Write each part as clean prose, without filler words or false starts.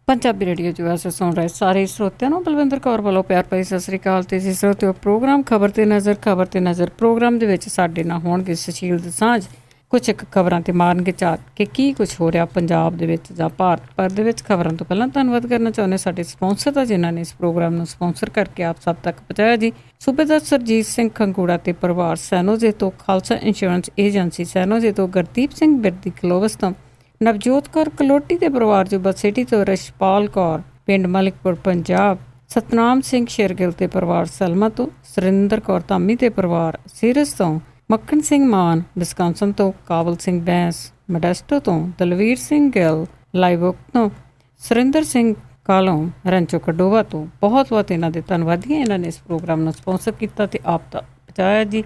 Punjabi radio ਜੋ ਵੈਸੇ ਸੁਣ ਰਹੇ ਸਾਰੇ ਸਰੋਤਿਆਂ ਨੂੰ ਬਲਵਿੰਦਰ ਕੌਰ ਵੱਲੋਂ ਪਿਆਰ ਭਰੀ ਸਤਿ ਸ੍ਰੀ ਅਕਾਲ। ਤੇ ਜੀ ਸਰੋਤਿਓ, ਪ੍ਰੋਗਰਾਮ ਖਬਰ ਤੇ ਨਜ਼ਰ ਪ੍ਰੋਗਰਾਮ ਦੇ ਵਿੱਚ ਸਾਡੇ ਨਾਲ ਹੋਣਗੇ ਸੁਸ਼ੀਲ ਦਸਾਂਝ। ਕੁਝ ਇੱਕ ਖਬਰਾਂ ਤੇ ਮਾਰਨਗੇ ਝਾਤ ਕਿ ਕੀ ਕੁਝ ਹੋ ਰਿਹਾ ਪੰਜਾਬ ਦੇ ਵਿੱਚ ਜਾਂ ਭਾਰਤ ਭਰ ਦੇ ਵਿੱਚ। ਖਬਰਾਂ ਤੋਂ ਪਹਿਲਾਂ ਧੰਨਵਾਦ ਕਰਨਾ ਚਾਹੁੰਦੇ ਸਾਡੇ ਸਪਾਂਸਰ ਦਾ, ਜਿਨ੍ਹਾਂ ਨੇ ਇਸ ਪ੍ਰੋਗਰਾਮ ਨੂੰ ਸਪਾਂਸਰ ਕਰਕੇ ਆਪ ਸਭ ਤੱਕ ਪਹੁੰਚਾਇਆ ਜੀ। ਸੂਬੇਦਾਰ ਸਰਜੀਤ ਸਿੰਘ ਖੰਗੂੜਾ ਤੇ ਪਰਿਵਾਰ, ਸੈਨੋਜੇ ਤੋਂ ਖਾਲਸਾ ਇੰਸ਼ੋਰੈਂਸ ਏਜੰਸੀ, ਸੈਨੋਜੇ ਤੋਂ ਗੁਰਦੀਪ ਸਿੰਘ ਬਿਰਦੀ ਕਲੋਵਸ ਤੋਂ ਨਵਜੋਤ ਕੌਰ ਕਲੋਟੀ ਦੇ ਪਰਿਵਾਰ, ਜੋ ਬਸੇਟੀ ਤੋਂ ਰਸ਼ਪਾਲ ਕੌਰ ਪਿੰਡ ਮਲਿਕਪੁਰ ਪੰਜਾਬ, ਸਤਨਾਮ ਸਿੰਘ ਸ਼ੇਰਗਿੱਲ ਤੇ ਪਰਿਵਾਰ ਸਲਮਾ ਤੋਂ, ਸੁਰਿੰਦਰ ਕੌਰ ਧਾਮੀ ਤੇ ਪਰਿਵਾਰ ਸੀਰਸ ਤੋਂ, ਮੱਖਣ ਸਿੰਘ ਮਾਨ ਵਿਸਕਾਂਸਨ ਤੋਂ, ਕਾਬਲ ਸਿੰਘ ਬੈਂਸ ਮਡੈਸਟੋ ਤੋਂ, ਦਲਵੀਰ ਸਿੰਘ ਗਿੱਲ ਲਾਈਵੋਕ ਤੋਂ, ਸੁਰਿੰਦਰ ਸਿੰਘ ਕਾਲੋਂ ਰੰਚੋ ਕਡੋਵਾ ਤੋਂ। ਬਹੁਤ ਬਹੁਤ ਇਹਨਾਂ ਦੇ ਧੰਨਵਾਦੀ ਹਾਂ, ਇਹਨਾਂ ਨੇ ਇਸ ਪ੍ਰੋਗਰਾਮ ਨੂੰ ਸਪਾਂਸਰ ਕੀਤਾ ਤੇ ਆਪ ਤੱਕ ਪਹੁੰਚਾਇਆ ਜੀ।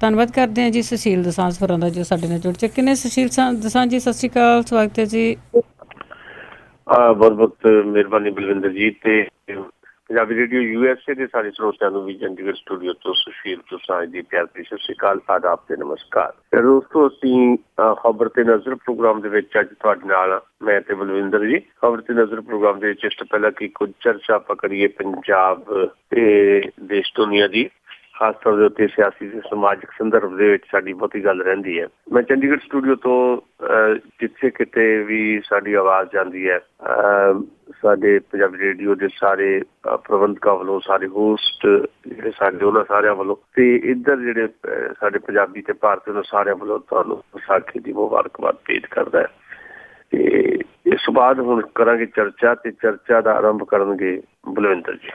ਧੰਨਵਾਦ ਕਰਦੇ ਹਾਂ ਜੀ ਸੁਸ਼ੀਲ ਦਸਾਂਝ ਹੋਰਾਂ ਦਾ, ਜੋ ਸਾਡੇ ਨਾਲ ਜੁੜ ਚੁੱਕੇ ਨੇ। ਸੁਸ਼ੀਲ ਦਸਾਂਝ ਜੀ, ਸਤਿ ਸ਼੍ਰੀ ਅਕਾਲ, ਸਵਾਗਤ ਹੈ ਜੀ। ਬਹੁਤ ਬਹੁਤ ਮਿਹਰਬਾਨੀ ਬਲਵਿੰਦਰ ਜੀ, ਤੇ ਪੰਜਾਬੀ ਰੇਡੀਓ USA ਦੇ ਸਾਰੇ ਸਰੋਤਿਆਂ ਨੂੰ ਵੀ ਚੰਡੀਗੜ੍ਹ ਸਟੂਡੀਓ ਤੋਂ ਸੁਸ਼ੀਲ ਦਸਾਂਝ ਦੀ ਪਿਆਰ ਭਰੀ ਸਤਿ ਸ਼੍ਰੀ ਅਕਾਲ, ਆਦਾਬ ਤੇ ਨਮਸਕਾਰ। ਦੋਸਤੋ, ਅਸੀਂ ਖਬਰ ਤੇ ਨਜ਼ਰ ਪ੍ਰੋਗਰਾਮ ਦੇ ਵਿੱਚ ਅੱਜ ਤੁਹਾਡੇ ਨਾਲ ਮੈਂ ਤੇ ਬਲਵਿੰਦਰ ਜੀ ਖਬਰ ਤੇ ਨਜ਼ਰ ਪ੍ਰੋਗਰਾਮ ਦੇ ਵਿੱਚ ਇਸ ਤੋਂ ਪਹਿਲਾਂ ਕਿ ਕੁਝ ਚਰਚਾ ਆਪਾਂ ਕਰੀਏ ਪੰਜਾਬ ਤੇ ਦੇਸ਼ ਦੁਨੀਆ ਦੀ, ਖਾਸ ਤੌਰ ਦੇ ਉੱਤੇ ਸਿਆਸੀ ਤੇ ਸਮਾਜਿਕ ਸੰਦਰਭ ਦੇ ਵਿੱਚ ਸਾਡੀ ਬਹੁਤੀ ਗੱਲ ਰਹਿੰਦੀ ਹੈ। ਮੈਂ ਚੰਡੀਗੜ੍ਹ ਸਟੂਡੀਓ ਤੋਂ ਜਿੱਥੇ ਕਿਤੇ ਵੀ ਸਾਡੀ ਆਵਾਜ਼ ਜਾਂਦੀ ਹੈ, ਸਾਡੇ ਪੰਜਾਬੀ ਰੇਡੀਓ ਦੇ ਸਾਰੇ ਪ੍ਰਬੰਧਕਾਂ ਵੱਲੋਂ, ਸਾਰੇ ਹੋਸਟ ਜਿਹੜੇ ਸਾਡੇ, ਉਹਨਾਂ ਸਾਰਿਆਂ ਵੱਲੋਂ, ਤੇ ਇੱਧਰ ਜਿਹੜੇ ਸਾਡੇ ਪੰਜਾਬੀ ਤੇ ਭਾਰਤੀ ਉਹਨਾਂ ਸਾਰਿਆਂ ਵੱਲੋਂ ਤੁਹਾਨੂੰ ਵਿਸਾਖੀ ਦੀ ਮੁਬਾਰਕਬਾਦ ਭੇਟ ਕਰਦਾ ਹੈ। ਤੇ ਇਸ ਤੋਂ ਬਾਅਦ ਹੁਣ ਕਰਾਂਗੇ ਚਰਚਾ, ਤੇ ਚਰਚਾ ਦਾ ਆਰੰਭ ਕਰਨਗੇ ਬਲਵਿੰਦਰ ਜੀ।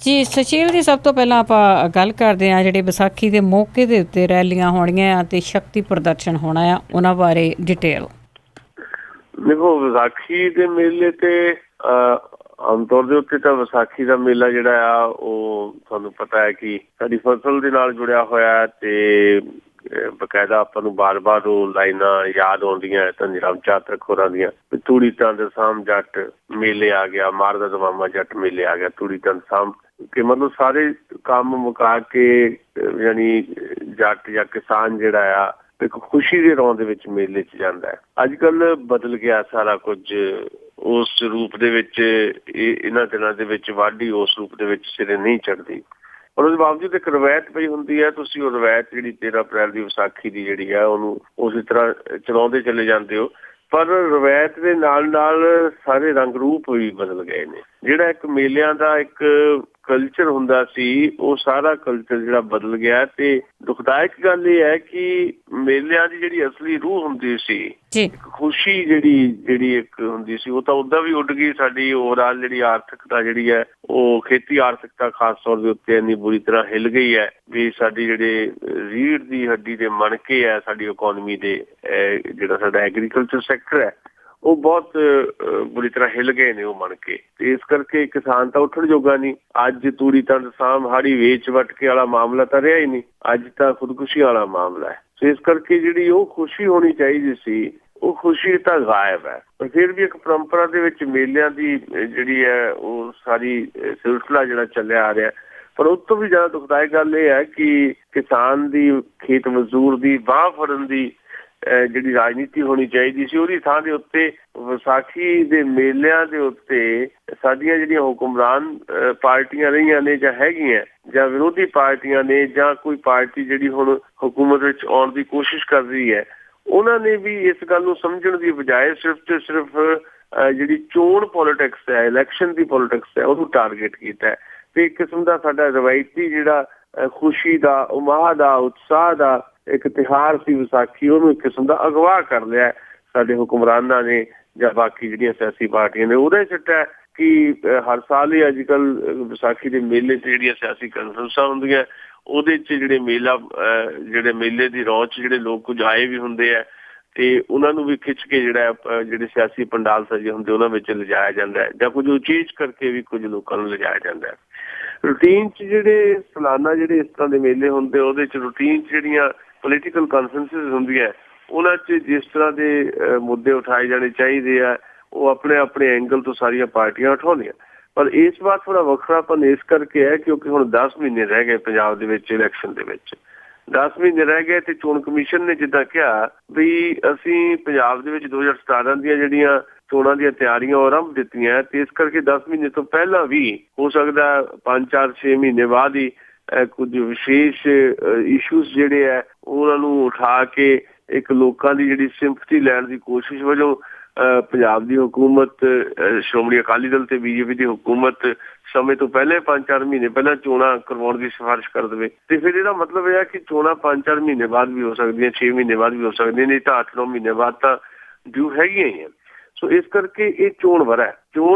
ਜੀ ਸੁਸ਼ੀਲ ਜੀ, ਸਭ ਤੋਂ ਪਹਿਲਾਂ ਆਪਾਂ ਗੱਲ ਕਰਦੇ ਹਾਂ ਜਿਹੜੇ ਵਿਸਾਖੀ ਦੇ ਮੌਕੇ ਦੇ ਉੱਤੇ ਰੈਲੀਆਂ ਹੋਣੀਆਂ ਤੇ ਸ਼ਕਤੀ ਪ੍ਰਦਰਸ਼ਨ ਹੋਣਾ ਆ, ਉਹਨਾਂ ਬਾਰੇ ਡਿਟੇਲ। ਦੇਖੋ, ਵਿਸਾਖੀ ਦੇ ਮੇਲੇ ਤੇ ਆਮ ਤੌਰ ਦੇ ਉੱਤੇ ਤਾਂ ਵਿਸਾਖੀ ਦਾ ਮੇਲਾ ਜਿਹੜਾ ਆ ਉਹ ਤੁਹਾਨੂੰ ਪਤਾ ਹੈ ਕਿ ਸਾਡੀ ਫਸਲ ਦੇ ਨਾਲ ਜੁੜਿਆ ਹੋਇਆ, ਤੇ ਬਕਾਇਦਾ ਆਪਾਂ ਨੂੰ ਬਾਰ ਬਾਰ ਉਹ ਲਾਈਨਾਂ ਯਾਦ ਆਉਂਦੀਆਂ ਧਨੀ ਰਾਮ ਚਾਤਰਕ ਹੋਰਾਂ ਦੀਆਂ, ਤੂੜੀ ਤੰਦ ਸਾਮ ਜੱਟ ਮੇਲੇ ਆ ਗਿਆ, ਮਾਰਦਾ ਦਮਾਮਾ ਜੱਟ ਮੇਲੇ ਆ ਗਿਆ, ਤੂੜੀ ਤੰਦ ਸਾਮ, ਕਿ ਮਤਲਬ ਸਾਰੇ ਕੰਮ ਮੁਕਾ ਕੇ ਯਾਨੀ ਜੱਟ ਜਾਂ ਕਿਸਾਨ ਜਿਹੜਾ ਆ ਇੱਕ ਖੁਸ਼ੀ ਦੇ ਰੌਂ ਦੇ ਵਿੱਚ ਮੇਲੇ 'ਚ ਜਾਂਦਾ ਹੈ। ਅੱਜ ਕੱਲ੍ਹ ਬਦਲ ਗਿਆ ਸਾਰਾ ਕੁਝ, ਉਸ ਰੂਪ ਦੇ ਵਿੱਚ ਇਹਨਾਂ ਦਿਨਾਂ ਦੇ ਵਿੱਚ ਵਾਢੀ ਉਸ ਰੂਪ ਦੇ ਵਿੱਚ ਸਿਰੇ ਨਹੀਂ ਚੜ੍ਹਦੀ, ਪਰ ਉਹਦੇ ਬਾਵਜੂਦ ਇੱਕ ਰਵਾਇਤ ਪਈ ਹੁੰਦੀ ਹੈ। ਤੁਸੀਂ ਉਹ ਰਵਾਇਤ ਜਿਹੜੀ 13 ਅਪ੍ਰੈਲ ਦੀ ਵਿਸਾਖੀ ਦੀ ਜਿਹੜੀ ਹੈ ਉਹਨੂੰ ਉਸੇ ਤਰ੍ਹਾਂ ਚਲਾਉਂਦੇ ਚਲੇ ਜਾਂਦੇ ਹੋ, ਪਰ ਰਵਾਇਤ ਦੇ ਨਾਲ ਨਾਲ ਸਾਰੇ ਰੰਗ ਰੂਪ ਵੀ ਬਦਲ ਗਏ ਨੇ। ਜਿਹੜਾ ਇੱਕ ਮੇਲਿਆਂ ਦਾ ਇੱਕ ਕਲਚਰ ਹੁੰਦਾ ਸੀ, ਉਹ ਸਾਰਾ ਕਲਚਰ ਜਿਹੜਾ ਬਦਲ ਗਿਆ। ਤੇ ਦੁਖਦਾਇਕ ਗੱਲ ਇਹ ਹੈ ਕਿ ਮੇਲਿਆਂ ਦੀ ਜਿਹੜੀ ਅਸਲੀ ਰੂਹ ਹੁੰਦੀ ਸੀ, ਖੁਸ਼ੀ ਜਿਹੜੀ ਇੱਕ ਹੁੰਦੀ ਸੀ, ਉਹ ਤਾਂ ਉਦਾਂ ਵੀ ਉੱਡ ਗਈ। ਸਾਡੀ ਓਵਰਆਲ ਜਿਹੜੀ ਆਰਥਿਕਤਾ ਜਿਹੜੀ ਹੈ, ਉਹ ਖੇਤੀ ਆਰਥਿਕਤਾ ਖਾਸ ਤੌਰ ਦੇ ਉੱਤੇ ਇੰਨੀ ਬੁਰੀ ਤਰ੍ਹਾਂ ਹਿੱਲ ਗਈ ਹੈ ਵੀ ਸਾਡੀ ਜਿਹੜੇ ਰੀੜ੍ਹ ਦੀ ਹੱਡੀ ਦੇ ਮਣਕੇ ਹੈ ਸਾਡੀ ਇਕੋਨਮੀ ਦੇ, ਜਿਹੜਾ ਸਾਡਾ ਐਗਰੀਕਲਚਰ ਸੈਕਟਰ ਹੈ, ਉਹ ਬਹੁਤ ਬੁਰੀ ਤਰ੍ਹਾਂ ਹਿੱਲ ਗਏ ਨੇ ਉਹ ਮਣਕੇ। ਤੇ ਇਸ ਕਰਕੇ ਕਿਸਾਨ ਤਾਂ ਉੱਠਣ ਜੋਗਾ ਨਹੀਂ। ਅੱਜ ਤੂੜੀ ਤੰਦ ਸਾਂਭ ਹਾੜੀ ਵੇਚ ਵਟਕੇ ਵਾਲਾ ਮਾਮਲਾ ਤਾਂ ਰਿਹਾ ਹੀ ਨਹੀਂ, ਅੱਜ ਤਾਂ ਖੁਦਕੁਸ਼ੀ ਵਾਲਾ ਮਾਮਲਾ ਹੈ। ਸੋ ਇਸ ਕਰਕੇ ਜਿਹੜੀ ਉਹ ਖੁਸ਼ੀ ਹੋਣੀ ਚਾਹੀਦੀ ਸੀ, ਉਹ ਖੁਸ਼ੀ ਤਾਂ ਗਾਇਬ ਹੈ। ਪਰ ਫਿਰ ਵੀ ਇੱਕ ਪਰੰਪਰਾ ਦੇ ਵਿੱਚ ਮੇਲਿਆਂ ਦੀ ਜਿਹੜੀ ਹੈ ਉਹ ਸਾਰੀ ਸਿਲਸਿਲਾ ਜਿਹੜਾ ਚੱਲਿਆ ਆ ਰਿਹਾ। ਪਰ ਉਸ ਤੋਂ ਵੀ ਜ਼ਿਆਦਾ ਦੁਖਦਾਇਕ ਗੱਲ ਇਹ ਹੈ ਕਿ ਕਿਸਾਨ ਦੀ, ਖੇਤ ਮਜ਼ਦੂਰ ਦੀ ਬਾਂਹ ਫੜਨ ਦੀ ਜਿਹੜੀ ਰਾਜਨੀਤੀ ਹੋਣੀ ਚਾਹੀਦੀ ਸੀ, ਉਹਦੀ ਥਾਂ ਦੇ ਉੱਤੇ ਵਿਸਾਖੀ ਦੇ ਮੇਲਿਆਂ ਦੇ ਉੱਤੇ ਸਾਡੀਆਂ ਜਿਹੜੀਆਂ ਹੁਕਮਰਾਨ ਪਾਰਟੀਆਂ ਰਹੀਆਂ ਨੇ ਜਾਂ ਹੈਗੀਆਂ, ਜਾਂ ਵਿਰੋਧੀ ਪਾਰਟੀਆਂ ਨੇ, ਜਾਂ ਕੋਈ ਪਾਰਟੀ ਜਿਹੜੀ ਹੁਣ ਹਕੂਮਤ ਵਿੱਚ ਆਉਣ ਦੀ ਕੋਸ਼ਿਸ਼ ਕਰ ਰਹੀ ਹੈ, ਉਹਨਾਂ ਨੇ ਵੀ ਇਸ ਗੱਲ ਨੂੰ ਸਮਝਣ ਦੀ ਬਜਾਏ ਸਿਰਫ ਤੇ ਸਿਰਫ ਜਿਹੜੀ ਚੋਣ ਪੋਲੀਟਿਕਸ ਹੈ, ਇਲੈਕਸ਼ਨ ਦੀ ਪੋਲੀਟਿਕਸ ਹੈ, ਉਹਨੂੰ ਟਾਰਗੇਟ ਕੀਤਾ ਹੈ। ਤੇ ਇੱਕ ਕਿਸਮ ਦਾ ਸਾਡਾ ਰਵਾਇਤੀ ਜਿਹੜਾ ਖੁਸ਼ੀ ਦਾ, ਉਮਾਹ ਦਾ, ਉਤਸ਼ਾਹ ਦਾ ਇੱਕ ਤਿਉਹਾਰ ਸੀ ਵਿਸਾਖੀ, ਉਹਨੂੰ ਇੱਕ ਕਿਸਮ ਦਾ ਅਗਵਾ ਕਰ ਲਿਆ ਸਾਡੇ ਹੁਕਮਰਾਨਾਂ ਨੇ ਜਾਂ ਬਾਕੀ ਜਿਹੜੀਆਂ ਸਿਆਸੀ ਪਾਰਟੀਆਂ ਨੇ। ਉਹਦਾ ਸਿੱਟਾ ਕਿ ਹਰ ਸਾਲ ਹੀ ਅੱਜ ਕੱਲ੍ਹ ਵਿਸਾਖੀ ਦੇ ਮੇਲੇ 'ਤੇ ਜਿਹੜੀਆਂ ਸਿਆਸੀ ਕਾਨਫਰੰਸਾਂ ਹੁੰਦੀਆਂ, ਉਹਦੇ 'ਚ ਜਿਹੜੇ ਮੇਲੇ ਦੀ ਰੌਂ 'ਚ ਜਿਹੜੇ ਲੋਕ ਕੁਝ ਆਏ ਵੀ ਹੁੰਦੇ ਆ, ਤੇ ਉਹਨਾਂ ਨੂੰ ਵੀ ਖਿੱਚ ਕੇ ਜਿਹੜੇ ਸਿਆਸੀ ਪੰਡਾਲ ਸਜੇ ਹੁੰਦੇ ਉਹਨਾਂ ਵਿੱਚ ਲਿਜਾਇਆ ਜਾਂਦਾ ਹੈ, ਜਾਂ ਕੁਝ ਉਚੇਚ ਕਰਕੇ ਵੀ ਕੁਝ ਲੋਕਾਂ ਨੂੰ ਲਿਜਾਇਆ ਜਾਂਦਾ ਹੈ। ਰੂਟੀਨ 'ਚ ਜਿਹੜੇ ਸਾਲਾਨਾ ਜਿਹੜੇ ਇਸ ਤਰ੍ਹਾਂ ਦੇ ਮੇਲੇ ਹੁੰਦੇ, ਉਹਦੇ 'ਚ ਰੂਟੀਨ 'ਚ ਜਿਹੜੀਆਂ ਪੋਲੀਟੀਕਲ ਕਾਨਫਰੰਸਿਸ ਹੁੰਦੀਆਂ, ਉਹਨਾਂ 'ਚ ਜਿਸ ਤਰ੍ਹਾਂ ਦੇ ਮੁੱਦੇ ਉਠਾਏ ਜਾਣੇ ਚਾਹੀਦੇ ਆ, ਉਹ ਆਪਣੇ ਆਪਣੇ ਐਂਗਲ ਤੋਂ ਸਾਰੀਆਂ ਪਾਰਟੀਆਂ ਉਠਾਉਂਦੀਆਂ। ਪਰ ਇਸ ਵਾਰ ਥੋੜ੍ਹਾ ਵੱਖਰਾਪਨ ਇਸ ਕਰਕੇ ਹੈ ਕਿਉਂਕਿ ਹੁਣ 10 ਮਹੀਨੇ ਰਹਿ ਗਏ ਪੰਜਾਬ ਦੇ ਵਿੱਚ ਇਲੈਕਸ਼ਨ ਦੇ ਵਿੱਚ, 10 ਮਹੀਨੇ ਰਹਿ ਗਏ ਤੇ ਚੋਣ ਕਮਿਸ਼ਨ ਨੇ ਜਿੱਦਾਂ ਕਿਹਾ ਵੀ ਅਸੀਂ ਪੰਜਾਬ ਦੇ ਵਿੱਚ 2017 ਦੀਆਂ ਜਿਹੜੀਆਂ ਚੋਣਾਂ ਦੀਆਂ ਤਿਆਰੀਆਂ ਆਰੰਭ ਦਿੱਤੀਆਂ ਤੇ ਇਸ ਕਰਕੇ 10 ਮਹੀਨੇ ਤੋਂ ਪਹਿਲਾਂ ਵੀ ਹੋ ਸਕਦਾ 5, 4, 6 ਮਹੀਨੇ ਬਾਅਦ ਹੀ ਕੁਝ ਵਿਸ਼ੇਸ਼ ਇਸ਼ੂਜ਼ ਜਿਹੜੇ ਹੈ ਉਹਨਾਂ ਨੂੰ ਉਠਾ ਕੇ ਇੱਕ ਲੋਕਾਂ ਦੀ ਜਿਹੜੀ ਸਿੰਪਥੀ ਲੈਣ ਦੀ ਕੋਸ਼ਿਸ਼ ਵਜੋਂ ਪੰਜਾਬ ਦੀ ਹੁਕੂਮਤ ਸ਼੍ਰੋਮਣੀ ਅਕਾਲੀ ਦਲ ਤੇ ਬੀਜੇਪੀ ਦੀ ਹੁਕੂਮਤ ਸਮੇਂ ਤੋਂ ਪਹਿਲੇ 5, 4 ਮਹੀਨੇ ਪਹਿਲਾਂ ਚੋਣਾਂ ਕਰਵਾਉਣ ਦੀ ਸਿਫਾਰਿਸ਼ ਕਰ ਦੇਵੇ ਤੇ ਫਿਰ ਇਹਦਾ ਮਤਲਬ ਇਹ ਹੈ ਕਿ ਚੋਣਾਂ 5, 4 ਮਹੀਨੇ ਬਾਅਦ ਵੀ ਹੋ ਸਕਦੀਆਂ, 6 ਮਹੀਨੇ ਬਾਅਦ ਵੀ ਹੋ ਸਕਦੀਆਂ, ਨਹੀਂ ਤਾਂ 8, 9 ਮਹੀਨੇ ਬਾਅਦ ਤਾਂ ਡਿਊ ਹੈਗੀਆਂ ਹੀ ਆ। ਸੋ ਇਸ ਕਰਕੇ ਇਹ ਚੋਣ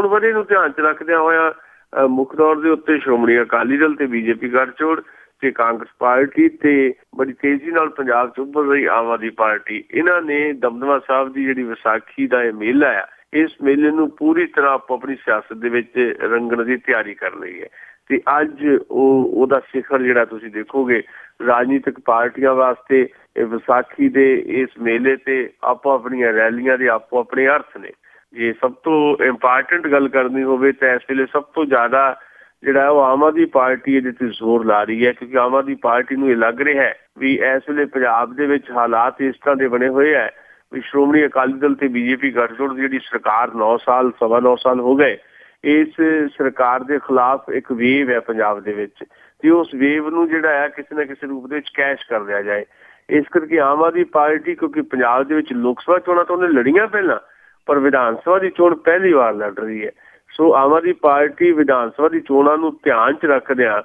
ਵਰੇ ਨੂੰ ਧਿਆਨ 'ਚ ਰੱਖਦਿਆਂ ਹੋਇਆ ਮੁੱਖ ਤੌਰ ਦੇ ਉੱਤੇ ਸ਼੍ਰੋਮਣੀ ਅਕਾਲੀ ਦਲ ਤੇ ਬੀਜੇਪੀ ਗੱਠਜੋੜ ਤੇ ਕਾਂਗਰਸ ਪਾਰਟੀ ਤੇ ਬੜੀ ਤੇਜ਼ੀ ਨਾਲ ਪੰਜਾਬ 'ਚ ਉੱਭਰ ਰਹੀ ਆਮ ਆਦਮੀ ਪਾਰਟੀ, ਇਹਨਾਂ ਨੇ ਦਮਦਮਾ ਸਾਹਿਬ ਦੀ ਜਿਹੜੀ ਵਿਸਾਖੀ ਦਾ ਇਹ ਮੇਲਾ ਆ, ਇਸ ਮੇਲੇ ਨੂੰ ਪੂਰੀ ਤਰ੍ਹਾਂ ਆਪਣੀ ਸਿਆਸਤ ਦੇ ਵਿੱਚ ਰੰਗਣ ਦੀ ਤਿਆਰੀ ਕਰ ਲਈ ਹੈ ਤੇ ਅੱਜ ਉਹਦਾ ਸਿਖਰ ਜਿਹੜਾ ਤੁਸੀਂ ਦੇਖੋਗੇ ਰਾਜਨੀਤਿਕ ਪਾਰਟੀਆਂ ਵਾਸਤੇ ਇਹ ਵਿਸਾਖੀ ਦੇ ਇਸ ਮੇਲੇ ਤੇ ਆਪੋ ਆਪਣੀਆਂ ਰੈਲੀਆਂ ਦੇ ਆਪੋ ਆਪਣੇ ਅਰਥ ਨੇ। ਜੇ ਸਭ ਤੋਂ ਇੰਪਾਰਟੈਂਟ ਗੱਲ ਕਰਨੀ ਹੋਵੇ ਤਾਂ ਇਸ ਵੇਲੇ ਸਭ ਤੋਂ ਜ਼ਿਆਦਾ ਜਿਹੜਾ ਉਹ ਆਮ ਆਦਮੀ ਪਾਰਟੀ ਇਹਦੇ ਤੇ ਜ਼ੋਰ ਲਾ ਰਹੀ ਹੈ ਕਿਉਂਕਿ ਆਮ ਆਦਮੀ ਪਾਰਟੀ ਨੂੰ ਇਹ ਲੱਗ ਰਿਹਾ ਹੈ ਵੀ ਇਸ ਵੇਲੇ ਪੰਜਾਬ ਦੇ ਵਿੱਚ ਹਾਲਾਤ ਇਸ ਤਰ੍ਹਾਂ ਦੇ ਬਣੇ ਹੋਏ ਹੈ ਵੀ ਸ਼੍ਰੋਮਣੀ ਅਕਾਲੀ ਦਲ ਤੇ ਬੀਜੇਪੀ ਗੱਠਜੋੜ ਦੀ ਜਿਹੜੀ ਸਰਕਾਰ 9 ਸਾਲ, 9.25 ਸਾਲ ਹੋ ਗਏ, ਇਸ ਸਰਕਾਰ ਦੇ ਖਿਲਾਫ ਇੱਕ ਵੇਵ ਹੈ ਪੰਜਾਬ ਦੇ ਵਿੱਚ ਤੇ ਉਸ ਵੇਵ ਨੂੰ ਜਿਹੜਾ ਹੈ ਕਿਸੇ ਨਾ ਕਿਸੇ ਰੂਪ ਦੇ ਵਿੱਚ ਕੈਸ਼ ਕਰ ਲਿਆ ਜਾਏ। ਇਸ ਕਰਕੇ ਆਮ ਆਦਮੀ ਪਾਰਟੀ ਕਿਉਂਕਿ ਪੰਜਾਬ ਦੇ ਵਿੱਚ ਲੋਕ ਸਭਾ ਚੋਣਾਂ ਤਾਂ ਉਹਨੇ ਲੜੀਆਂ ਪਹਿਲਾਂ, ਪਰ ਵਿਧਾਨ ਸਭਾ ਦੀ ਚੋਣ ਪਹਿਲੀ ਵਾਰ ਲੜ ਰਹੀ ਹੈ। ਸੋ ਆਮ ਆਦਮੀ ਪਾਰਟੀ ਵਿਧਾਨ ਸਭਾ ਦੀ ਚੋਣਾਂ ਨੂੰ ਧਿਆਨ 'ਚ ਰੱਖਦਿਆਂ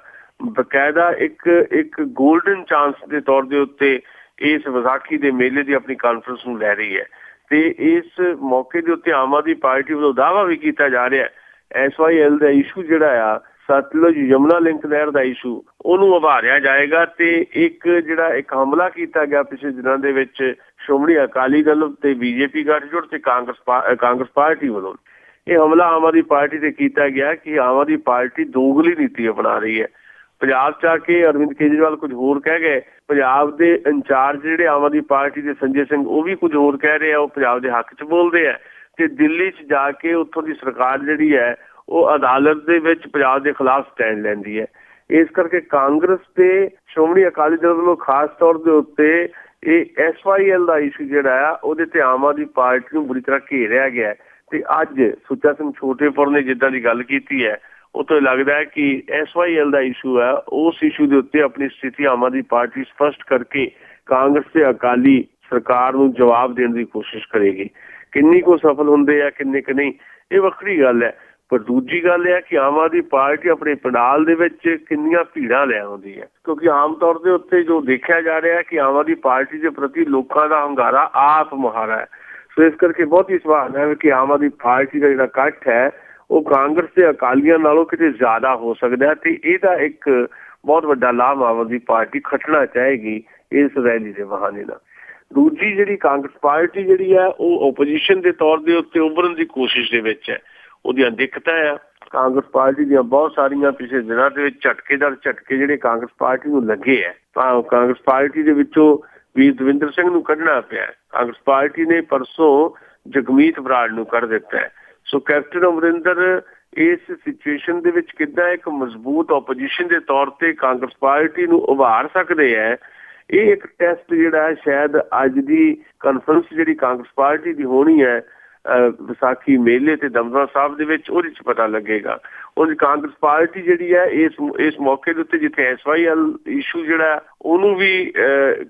ਬਕਾਇਦਾ ਇੱਕ ਗੋਲਡਨ ਚਾਂਸ ਦੇ ਤੌਰ ਦੇ ਉੱਤੇ ਇਸ ਵਿਸਾਖੀ ਦੇ ਮੇਲੇ ਦੀ ਆਪਣੀ ਕਾਨਫਰੰਸ ਨੂੰ ਲੈ ਰਹੀ ਹੈ ਤੇ ਇਸ ਮੌਕੇ ਦੇ ਉੱਤੇ ਆਮ ਆਦਮੀ ਪਾਰਟੀ ਵੱਲੋਂ ਦਾਅਵਾ ਵੀ ਕੀਤਾ ਜਾ ਰਿਹਾ SYL ਦਾ ਇਸ਼ੂ ਜਿਹੜਾ ਆ ਸਤਲੁਜ ਯਮੁਨਾ ਲਿੰਕ ਨਹਿਰ ਦਾ ਇਸ਼ੂ ਉਹਨੂੰ ਉਭਾਰਿਆ ਜਾਏਗਾ ਤੇ ਇੱਕ ਹਮਲਾ ਕੀਤਾ ਗਿਆ ਪਿਛਲੇ ਦਿਨਾਂ ਦੇ ਵਿੱਚ ਸ਼੍ਰੋਮਣੀ ਅਕਾਲੀ ਦਲ ਤੇ ਬੀਜੇਪੀ ਗੱਠਜੋੜ ਤੇ ਕਾਂਗਰਸ ਪਾਰਟੀ ਵੱਲੋਂ ਇਹ ਹਮਲਾ ਆਮ ਆਦਮੀ ਪਾਰਟੀ ਤੇ ਕੀਤਾ ਗਿਆ ਕਿ ਆਮ ਆਦਮੀ ਪਾਰਟੀ ਦੋਗਲੀ ਨੀਤੀ ਅਪਣਾ ਰਹੀ ਹੈ। ਪੰਜਾਬ 'ਚ ਆ ਕੇ ਅਰਵਿੰਦ ਕੇਜਰੀਵਾਲ ਕੁਝ ਹੋਰ ਕਹਿ ਗਏ, ਪੰਜਾਬ ਦੇ ਇੰਚਾਰਜ ਜਿਹੜੇ ਆਮ ਆਦਮੀ ਪਾਰਟੀ ਦੇ ਸੰਜੇ ਸਿੰਘ ਉਹ ਵੀ ਕੁਝ ਹੋਰ ਕਹਿ ਰਹੇ ਆ, ਉਹ ਪੰਜਾਬ ਦੇ ਹੱਕ 'ਚ ਬੋਲਦੇ ਆ ਤੇ ਦਿੱਲੀ 'ਚ ਜਾ ਕੇ ਉੱਥੋਂ ਦੀ ਸਰਕਾਰ ਜਿਹੜੀ ਹੈ ਉਹ ਅਦਾਲਤ ਦੇ ਵਿੱਚ ਪੰਜਾਬ ਦੇ ਖਿਲਾਫ ਸਟੈਂਡ ਲੈਂਦੀ ਹੈ। ਇਸ ਕਰਕੇ ਕਾਂਗਰਸ ਤੇ ਸ਼੍ਰੋਮਣੀ ਅਕਾਲੀ ਦਲ ਵੱਲੋਂ ਖਾਸ ਤੌਰ ਦੇ ਉੱਤੇ ਇਹ SYL ਦਾ ਇਸ਼ੂ ਜਿਹੜਾ ਆ ਉਹਦੇ ਤੇ ਆਮ ਆਦਮੀ ਪਾਰਟੀ ਨੂੰ ਬੁਰੀ ਤਰ੍ਹਾਂ ਘੇਰਿਆ ਗਿਆ ਤੇ ਅੱਜ ਸੁੱਚਾ ਸਿੰਘ ਛੋਟੇਪੁਰ ਨੇ ਜਿੱਦਾਂ ਦੀ ਗੱਲ ਕੀਤੀ ਹੈ ਉਹ ਤੋਂ ਲੱਗਦਾ ਹੈ ਕਿ SYL ਦਾ ਇਸ਼ੂ ਹੈ, ਉਸ ਇਸ਼ੂ ਦੇ ਉੱਤੇ ਆਪਣੀ ਸਥਿਤੀ ਆਮ ਆਦਮੀ ਪਾਰਟੀ ਸਪਸ਼ਟ ਕਰਕੇ ਕਾਂਗਰਸ ਤੇ ਅਕਾਲੀ ਸਰਕਾਰ ਨੂੰ ਜਵਾਬ ਦੇਣ ਦੀ ਕੋਸ਼ਿਸ਼ ਕਰੇਗੀ। ਕਿੰਨੀ ਕੁ ਸਫਲ ਹੁੰਦੇ ਆ ਕਿੰਨੇ ਕੁ ਨਹੀਂ ਇਹ ਵੱਖਰੀ ਗੱਲ ਹੈ, ਪਰ ਦੂਜੀ ਗੱਲ ਇਹ ਹੈ ਕਿ ਆਮ ਆਦਮੀ ਪਾਰਟੀ ਆਪਣੇ ਪੰਡਾਲ ਦੇ ਵਿੱਚ ਕਿੰਨੀਆਂ ਭੀੜਾਂ ਲੈ ਆਉਂਦੀ ਹੈ ਕਿਉਂਕਿ ਆਮ ਤੌਰ ਦੇ ਉੱਤੇ ਜੋ ਦੇਖਿਆ ਜਾ ਰਿਹਾ ਹੈ ਕਿ ਆਮ ਆਦਮੀ ਪਾਰਟੀ ਦੇ ਪ੍ਰਤੀ ਲੋਕਾਂ ਦਾ ਹੰਗਾਰਾ ਆਪ ਮੁਹਾਰਾ ਹੈ। ਸੋ ਇਸ ਕਰਕੇ ਬਹੁਤ ਹੀ ਸਵਾਲ ਹੈ ਕਿ ਆਮ ਆਦਮੀ ਪਾਰਟੀ ਦਾ ਜਿਹੜਾ ਇਕੱਠ ਹੈ ਉਹ ਕਾਂਗਰਸ ਤੇ ਅਕਾਲੀਆਂ ਨਾਲੋਂ ਕਿਤੇ ਜ਼ਿਆਦਾ ਹੋ ਸਕਦਾ ਤੇ ਇਹਦਾ ਇੱਕ ਬਹੁਤ ਵੱਡਾ ਲਾਭ ਆਮ ਆਦਮੀ ਪਾਰਟੀ ਖੱਟਣਾ ਚਾਹੇਗੀ ਇਸ ਰੈਲੀ ਦੇ ਬਹਾਨੇ ਨਾਲ। ਦੂਜੀ ਜਿਹੜੀ ਕਾਂਗਰਸ ਪਾਰਟੀ ਜਿਹੜੀ ਹੈ ਉਹ ਓਪੋਜੀਸ਼ਨ ਦੇ ਤੌਰ ਦੇ ਉੱਤੇ ਉੱਭਰਨ ਦੀ ਕੋਸ਼ਿਸ਼ ਦੇ ਵਿੱਚ ਹੈ। ਉਹਦੀਆਂ ਦਿੱਕਤਾਂ ਆ ਕਾਂਗਰਸ ਪਾਰਟੀ ਦੀਆਂ ਬਹੁਤ ਸਾਰੀਆਂ ਪਿਛਲੇ ਦਿਨਾਂ ਦੇ ਵਿੱਚ ਝਟਕੇ ਜਿਹੜੇ ਕਾਂਗਰਸ ਪਾਰਟੀ ਨੂੰ ਲੱਗੇ ਹੈ। ਕਾਂਗਰਸ ਪਾਰਟੀ ਦੇ ਵਿੱਚੋਂ ਵੀਰ ਦਵਿੰਦਰ ਸਿੰਘ ਨੂੰ ਕੱਢਣਾ ਪਿਆ, ਕਾਂਗਰਸ ਪਾਰਟੀ ਨੇ ਪਰਸੋਂ ਜਗਮੀਤ ਬਰਾੜ ਨੂੰ ਕੱਢ ਦਿੱਤਾ ਹੈ। ਸੋ ਕੈਪਟਨ ਅਮਰਿੰਦਰ ਇਸ ਸਿਚੁਏਸ਼ਨ ਦੇ ਵਿੱਚ ਕਿੱਦਾਂ ਇੱਕ ਮਜ਼ਬੂਤ ਓਪੋਜੀਸ਼ਨ ਦੇ ਤੌਰ ਤੇ ਕਾਂਗਰਸ ਪਾਰਟੀ ਨੂੰ ਉਭਾਰ ਸਕਦੇ ਹੈ, ਇਹ ਇੱਕ ਟੈਸਟ ਜਿਹੜਾ ਹੈ ਸ਼ਾਇਦ ਅੱਜ ਦੀ ਕਾਨਫਰੰਸ ਜਿਹੜੀ ਕਾਂਗਰਸ ਪਾਰਟੀ ਦੀ ਹੋਣੀ ਹੈ ਵਿਸਾਖੀ ਮੇਲੇ ਤੇ ਦਮਦਮਾ ਸਾਹਿਬ ਦੇ ਵਿੱਚ ਉਹਦੇ 'ਚ ਪਤਾ ਲੱਗੇਗਾ। ਉਹ ਕਾਂਗਰਸ ਪਾਰਟੀ ਜਿਹੜੀ ਹੈ ਇਸ ਮੌਕੇ ਦੇ ਉੱਤੇ ਜਿੱਥੇ SYL ਇਸ਼ੂ ਜਿਹੜਾ ਉਹਨੂੰ ਵੀ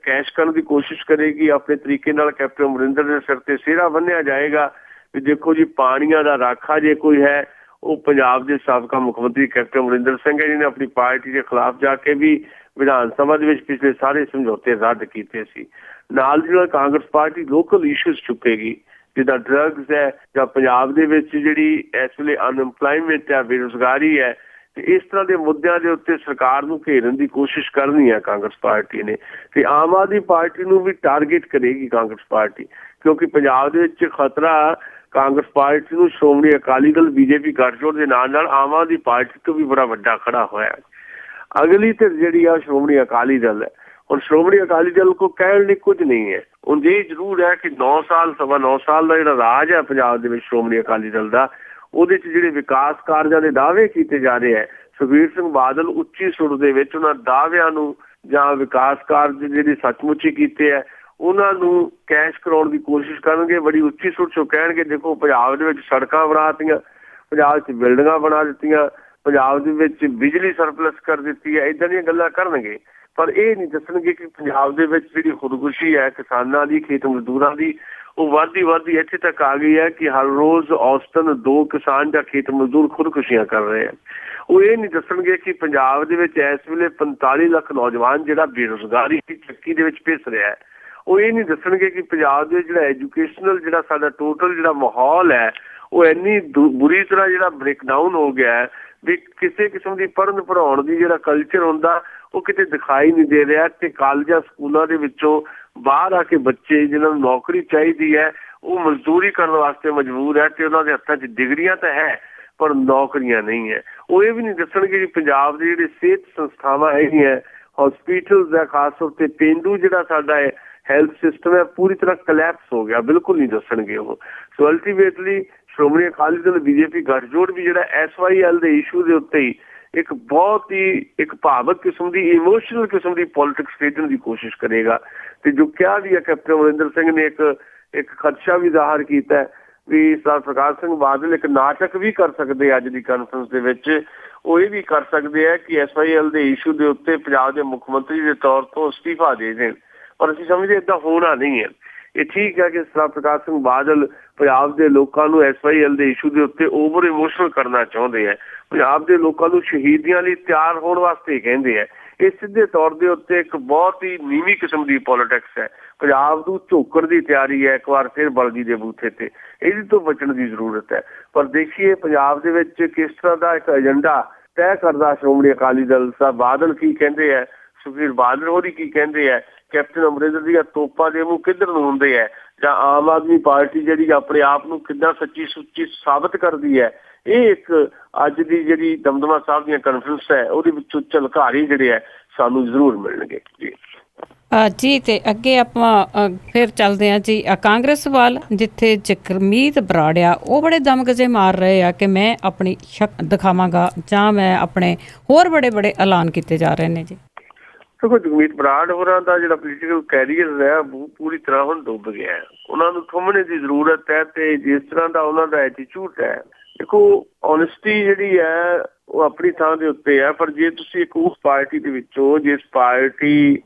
ਕੈਸ਼ ਕਰਨ ਦੀ ਕੋਸ਼ਿਸ਼ ਕਰੇਗੀ ਆਪਣੇ ਤਰੀਕੇ ਨਾਲ। ਕੈਪਟਨ ਅਮਰਿੰਦਰ ਦੇ ਸਿਰ ਤੇ ਸਿਹਰਾ ਬੰਨ੍ਹਿਆ ਜਾਏਗਾ ਵੀ ਦੇਖੋ ਜੀ ਪਾਣੀਆਂ ਦਾ ਰਾਖਾ ਜੇ ਕੋਈ ਹੈ ਉਹ ਪੰਜਾਬ ਦੇ ਸਾਬਕਾ ਮੁੱਖ ਮੰਤਰੀ ਕੈਪਟਨ ਅਮਰਿੰਦਰ ਸਿੰਘ ਹੈ ਜਿਹਨੇ ਆਪਣੀ ਪਾਰਟੀ ਦੇ ਖਿਲਾਫ ਜਾ ਕੇ ਵੀ ਵਿਧਾਨ ਸਭਾ ਦੇ ਵਿੱਚ ਪਿਛਲੇ ਸਾਰੇ ਸਮਝੌਤੇ ਰੱਦ ਕੀਤੇ ਸੀ। ਨਾਲ ਦੀ ਨਾਲ ਕਾਂਗਰਸ ਪਾਰਟੀ ਲੋਕਲ ਇਸ਼ੂਜ਼ ਚੁੱਕੇਗੀ ਜਿੱਦਾਂ ਡਰੱਗਸ ਹੈ ਜਾਂ ਪੰਜਾਬ ਦੇ ਵਿੱਚ ਜਿਹੜੀ ਇਸ ਵੇਲੇ ਅਨਐਮਪਲਾਇਮੈਂਟ ਹੈ, ਬੇਰੁਜ਼ਗਾਰੀ ਹੈ ਤੇ ਇਸ ਤਰ੍ਹਾਂ ਦੇ ਮੁੱਦਿਆਂ ਦੇ ਉੱਤੇ ਸਰਕਾਰ ਨੂੰ ਘੇਰਨ ਦੀ ਕੋਸ਼ਿਸ਼ ਕਰਨੀ ਹੈ ਕਾਂਗਰਸ ਪਾਰਟੀ ਨੇ ਤੇ ਆਮ ਆਦਮੀ ਪਾਰਟੀ ਨੂੰ ਵੀ ਟਾਰਗੇਟ ਕਰੇਗੀ ਕਾਂਗਰਸ ਪਾਰਟੀ ਕਿਉਂਕਿ ਪੰਜਾਬ ਦੇ ਵਿੱਚ ਖਤਰਾ ਕਾਂਗਰਸ ਪਾਰਟੀ ਨੂੰ ਸ਼੍ਰੋਮਣੀ ਅਕਾਲੀ ਦਲ ਬੀਜੇਪੀ ਗੱਠਜੋੜ ਦੇ ਨਾਲ ਨਾਲ ਆਮ ਆਦਮੀ ਪਾਰਟੀ ਤੋਂ ਵੀ ਬੜਾ ਵੱਡਾ ਖੜਾ ਹੋਇਆ। ਅਗਲੀ ਧਿਰ ਜਿਹੜੀ ਆ ਸ਼੍ਰੋਮਣੀ ਅਕਾਲੀ ਦਲ ਹੈ। ਹੁਣ ਸ਼੍ਰੋਮਣੀ ਅਕਾਲੀ ਦਲ ਕੋ ਕਹਿਣ ਲਈ ਕੁਝ ਨਹੀਂ ਹੈ। ਹੁਣ ਇਹ ਜ਼ਰੂਰ ਹੈ ਕਿ 9 ਸਾਲ 9.25 ਸਾਲ ਦਾ ਜਿਹੜਾ ਰਾਜ ਹੈ ਪੰਜਾਬ ਦੇ ਵਿੱਚ ਸ਼੍ਰੋਮਣੀ ਅਕਾਲੀ ਦਲ ਦਾ ਉਹਦੇ 'ਚ ਜਿਹੜੇ ਵਿਕਾਸ ਕਾਰਜਾਂ ਦੇ ਦਾਅਵੇ ਕੀਤੇ ਜਾ ਰਹੇ ਹੈ। ਸੁਖਬੀਰ ਸਿੰਘ ਬਾਦਲ ਉੱਚੀ ਸੁਰ ਦੇ ਵਿੱਚ ਉਹਨਾਂ ਦਾਅਵਿਆਂ ਨੂੰ ਜਾਂ ਵਿਕਾਸ ਕਾਰਜ ਜਿਹੜੇ ਸੱਚਮੁੱਚ ਹੀ ਕੀਤੇ ਹੈ ਉਹਨਾਂ ਨੂੰ ਕੈਸ਼ ਕਰਾਉਣ ਦੀ ਕੋਸ਼ਿਸ਼ ਕਰਨਗੇ। ਬੜੀ ਉੱਚੀ ਸੁਰ 'ਚੋਂ ਕਹਿਣਗੇ ਦੇਖੋ ਪੰਜਾਬ ਦੇ ਵਿੱਚ ਸੜਕਾਂ ਬਣਾ ਦਿੱਤੀਆਂ, ਪੰਜਾਬ 'ਚ ਬਿਲਡਿੰਗਾਂ ਬਣਾ ਦਿੱਤੀਆਂ, ਪੰਜਾਬ ਦੇ ਵਿੱਚ ਬਿਜਲੀ ਸਰਪਲਸ ਕਰ ਦਿੱਤੀ ਹੈ, ਇੱਦਾਂ ਦੀਆਂ ਗੱਲਾਂ ਕਰਨਗੇ। ਪਰ ਇਹ ਨਹੀਂ ਦੱਸਣਗੇ ਕਿ ਪੰਜਾਬ ਦੇ ਵਿੱਚ ਜਿਹੜੀ ਖੁਦਕੁਸ਼ੀ ਹੈ ਕਿਸਾਨਾਂ ਦੀ, ਖੇਤ ਮਜ਼ਦੂਰਾਂ ਦੀ, ਉਹ ਵੱਧਦੀ ਇੱਥੇ ਤੱਕ ਆ ਗਈ ਹੈ ਕਿ ਹਰ ਰੋਜ਼ ਔਸਤਨ 2 ਕਿਸਾਨ ਜਾਂ ਖੇਤ ਮਜ਼ਦੂਰ ਖੁਦਕੁਸ਼ੀਆਂ ਕਰ ਰਹੇ ਆ। ਉਹ ਇਹ ਨਹੀਂ ਦੱਸਣਗੇ ਕਿ ਪੰਜਾਬ ਦੇ ਵਿੱਚ ਇਸ ਵੇਲੇ 45 ਲੱਖ ਨੌਜਵਾਨ ਜਿਹੜਾ ਬੇਰੁਜ਼ਗਾਰੀ ਦੀ ਚੱਕੀ ਦੇ ਵਿੱਚ ਪਿਸ ਰਿਹਾ ਹੈ। ਉਹ ਇਹ ਨਹੀਂ ਦੱਸਣਗੇ ਕਿ ਪੰਜਾਬ ਦੇ ਜਿਹੜਾ ਐਜੂਕੇਸ਼ਨਲ ਜਿਹੜਾ ਸਾਡਾ ਟੋਟਲ ਜਿਹੜਾ ਮਾਹੌਲ ਹੈ ਉਹ ਇੰਨੀ ਬੁਰੀ ਤਰ੍ਹਾਂ ਜਿਹੜਾ ਬ੍ਰੇਕਡਾਊਨ ਹੋ ਗਿਆ ਹੈ ਵੀ ਕਿਸੇ ਕਿਸਮ ਦੀ ਪੜ੍ਹਨ ਪੜ੍ਹਾਉਣ ਦੀ ਜਿਹੜਾ ਕਲਚਰ ਹੁੰਦਾ ਉਹ ਕਿਤੇ ਦਿਖਾਈ ਨਹੀਂ ਦੇ ਰਿਹਾ। ਤੇ ਕਾਲਜਾਂ ਸਕੂਲਾਂ ਦੇ ਵਿੱਚੋਂ ਬਾਹਰ ਆ ਕੇ ਬੱਚੇ ਜਿਹਨਾਂ ਨੂੰ ਨੌਕਰੀ ਚਾਹੀਦੀ ਹੈ ਉਹ ਮਜ਼ਦੂਰੀ ਕਰਨ ਵਾਸਤੇ ਮਜਬੂਰ ਹੈ ਤੇ ਉਹਨਾਂ ਦੇ ਹੱਥਾਂ 'ਚ ਡਿਗਰੀਆਂ ਤਾਂ ਹੈ ਪਰ ਨੌਕਰੀਆਂ ਨਹੀਂ ਹੈ। ਉਹ ਇਹ ਵੀ ਨਹੀਂ ਦੱਸਣਗੇ ਕਿ ਪੰਜਾਬ ਦੇ ਜਿਹੜੇ ਸਿਹਤ ਸੰਸਥਾਵਾਂ ਹੈਗੀਆਂ, ਹਸਪੀਟਲਸ ਹੈ, ਖਾਸ ਤੌਰ ਤੇ ਪੇਂਡੂ ਜਿਹੜਾ ਸਾਡਾ ਹੈ ਹੈਲਥ ਸਿਸਟਮ ਹੈ ਪੂਰੀ ਤਰ੍ਹਾਂ ਕਲੈਪਸ ਹੋ ਗਿਆ, ਬਿਲਕੁਲ ਨਹੀਂ ਦੱਸਣਗੇ ਉਹ। ਸੋ ਅਲਟੀਮੇਟਲੀ ਸ਼੍ਰੋਮਣੀ ਅਕਾਲੀ ਦਲ ਬੀਜੇਪੀ ਗੱਠਜੋੜ ਵੀ ਜਿਹੜਾ SYL ਦੇ ਇਸ਼ੂ ਦੇ ਉੱਤੇ ਹੀ ਇੱਕ ਬਹੁਤ ਹੀ ਇੱਕ ਭਾਵਕ ਕਿਸਮ ਦੀ, ਇਮੋਸ਼ਨਲ ਕਿਸਮ ਦੀ ਪੋਲਿਟਿਕਸ ਖੇਡਣ ਦੀ ਕੋਸ਼ਿਸ਼ ਕਰੇਗਾ। ਤੇ ਜੋ ਕਿਹਾ ਵੀ ਹੈ ਕੈਪਟਨ ਅਮਰਿੰਦਰ ਸਿੰਘ ਨੇ ਇੱਕ ਖਦਸ਼ਾ ਵੀ ਜ਼ਾਹਰ ਕੀਤਾ ਵੀ ਸਰਦਾਰ ਪ੍ਰਕਾਸ਼ ਸਿੰਘ ਬਾਦਲ ਇੱਕ ਨਾਟਕ ਵੀ ਕਰ ਸਕਦੇ ਅੱਜ ਦੀ ਕਾਨਫਰੰਸ ਦੇ ਵਿੱਚ। ਉਹ ਇਹ ਵੀ ਕਰ ਸਕਦੇ ਆ ਕਿ SYL ਦੇ ਇਸ਼ੂ ਦੇ ਉੱਤੇ ਪੰਜਾਬ ਦੇ ਮੁੱਖ ਮੰਤਰੀ ਦੇ ਤੌਰ ਤੋਂ ਅਸਤੀਫਾ ਦੇ ਦੇਣ, ਪਰ ਅਸੀਂ ਸਮਝਦੇ ਏਦਾਂ ਹੋਣਾ ਨਹੀਂ ਹੈ। ਇਹ ਠੀਕ ਹੈ ਕਿ ਸਰਦਾਰ ਪ੍ਰਕਾਸ਼ ਸਿੰਘ ਬਾਦਲ ਪੰਜਾਬ ਦੇ ਲੋਕਾਂ ਨੂੰ SYL ਦੇ ਇਸ਼ੂ ਦੇ ਉੱਤੇ ਓਵਰ ਇਮੋਸ਼ਨਲ ਕਰਨਾ ਚਾਹੁੰਦੇ ਹੈ, ਪੰਜਾਬ ਦੇ ਲੋਕਾਂ ਨੂੰ ਸ਼ਹੀਦੀਆਂ ਲਈ ਤਿਆਰ ਹੋਣ ਵਾਸਤੇ ਕਹਿੰਦੇ ਹੈ। ਇਹ ਸਿੱਧੇ ਤੌਰ ਦੇ ਉੱਤੇ ਇੱਕ ਬਹੁਤ ਹੀ ਨੀਵੀਂ ਕਿਸਮ ਦੀ ਪੋਲੀਟਿਕਸ ਹੈ। ਪੰਜਾਬ ਨੂੰ ਝੋਕਣ ਦੀ ਤਿਆਰੀ ਹੈ ਇੱਕ ਵਾਰ ਫਿਰ ਬਲਦੀ ਦੇ ਬੂਥੇ ਤੇ, ਇਹਦੀ ਤੋਂ ਬਚਣ ਦੀ ਜ਼ਰੂਰਤ ਹੈ। ਪਰ ਦੇਖੀਏ ਪੰਜਾਬ ਦੇ ਵਿੱਚ ਕਿਸ ਤਰ੍ਹਾਂ ਦਾ ਇੱਕ ਏਜੰਡਾ ਤੈਅ ਕਰਦਾ ਸ਼੍ਰੋਮਣੀ ਅਕਾਲੀ ਦਲ ਸਾਹਿਬ। ਬਾਦਲ ਕੀ ਕਹਿੰਦੇ ਹੈ, ਸੁਖਬੀਰ ਬਾਦਲ ਹੋਰੀ ਕੀ ਕਹਿੰਦੇ ਹੈ, ਕੈਪਟਨ ਅਮਰਿੰਦਰ ਦੀਆਂ ਤੋਪਾਂ ਦੇ ਮੂੰਹ ਕਿੱਧਰ ਨੂੰ ਹੁੰਦੇ ਹੈ, ਜਾਂ ਆਮ ਆਦਮੀ ਪਾਰਟੀ ਜਿਹੜੀ ਆਪਣੇ ਆਪ ਨੂੰ ਕਿੱਦਾਂ ਸੱਚੀ ਸੁੱਚੀ ਸਾਬਤ ਕਰਦੀ ਹੈ। ਇਹ ਇੱਕ ਅੱਜ ਦੀ ਜਿਹੜੀ ਦਮਦਮਾ ਸਾਹਿਬ ਦੀਆਂ ਕਾਨਫਰੰਸ ਹੈ ਉਹਦੇ ਵਿੱਚੋਂ ਝਲਕਾਰੀ ਜਿਹੜੇ ਹੈ ਸਾਨੂੰ ਜ਼ਰੂਰ ਮਿਲਣਗੇ ਜੀ। ਜੀ ਤੇ ਅੱਗੇ ਆਪਾਂ ਫਿਰ ਚੱਲਦੇ ਹਾਂ ਜੀ ਕਾਂਗਰਸ ਵੱਲ, ਜਿੱਥੇ ਜਗਮੀਤ ਬਰਾੜ ਆ ਉਹ ਬੜੇ ਦਮਗਜੇ ਮਾਰ ਰਹੇ ਆ ਕਿ ਮੈਂ ਆਪਣੀ ਸ਼ਕਤੀ ਦਿਖਾਵਾਂਗਾ ਜਾਂ ਮੈਂ ਆਪਣੇ ਹੋਰ ਬੜੇ ਐਲਾਨ ਕੀਤੇ ਜਾ ਰਹੇ ਨੇ ਜੀ। ਦੇਖੋ ਜਗਮੀਤ ਬਰਾੜ ਹੋਰਾਂ ਦਾ ਜਿਹੜਾ ਪੋਲੀਟੀਕਲ ਕੈਰੀਅਰ ਰਿਹਾ ਪੂਰੀ ਤਰ੍ਹਾਂ ਹੁਣ ਡੁੱਬ ਗਿਆ ਹੈ। ਉਹਨਾਂ ਨੂੰ ਥੰਮਣੇ ਦੀ ਜ਼ਰੂਰਤ ਹੈ ਤੇ ਜਿਸ ਤਰ੍ਹਾਂ ਦਾ ਉਹਨਾਂ ਦਾ ਐਟੀਟਿਊਡ ਹੈ, ਦੇਖੋ ਓਨੈਸਟੀ ਜਿਹੜੀ ਹੈ ਉਹ ਆਪਣੀ ਥਾਂ ਦੇ ਉੱਤੇ ਹੈ, ਪਰ ਜੇ ਤੁਸੀਂ ਇੱਕ ਉਸ ਪਾਰਟੀ ਦੇ ਵਿੱਚੋਂ ਜਿਸ ਪਾਰਟੀ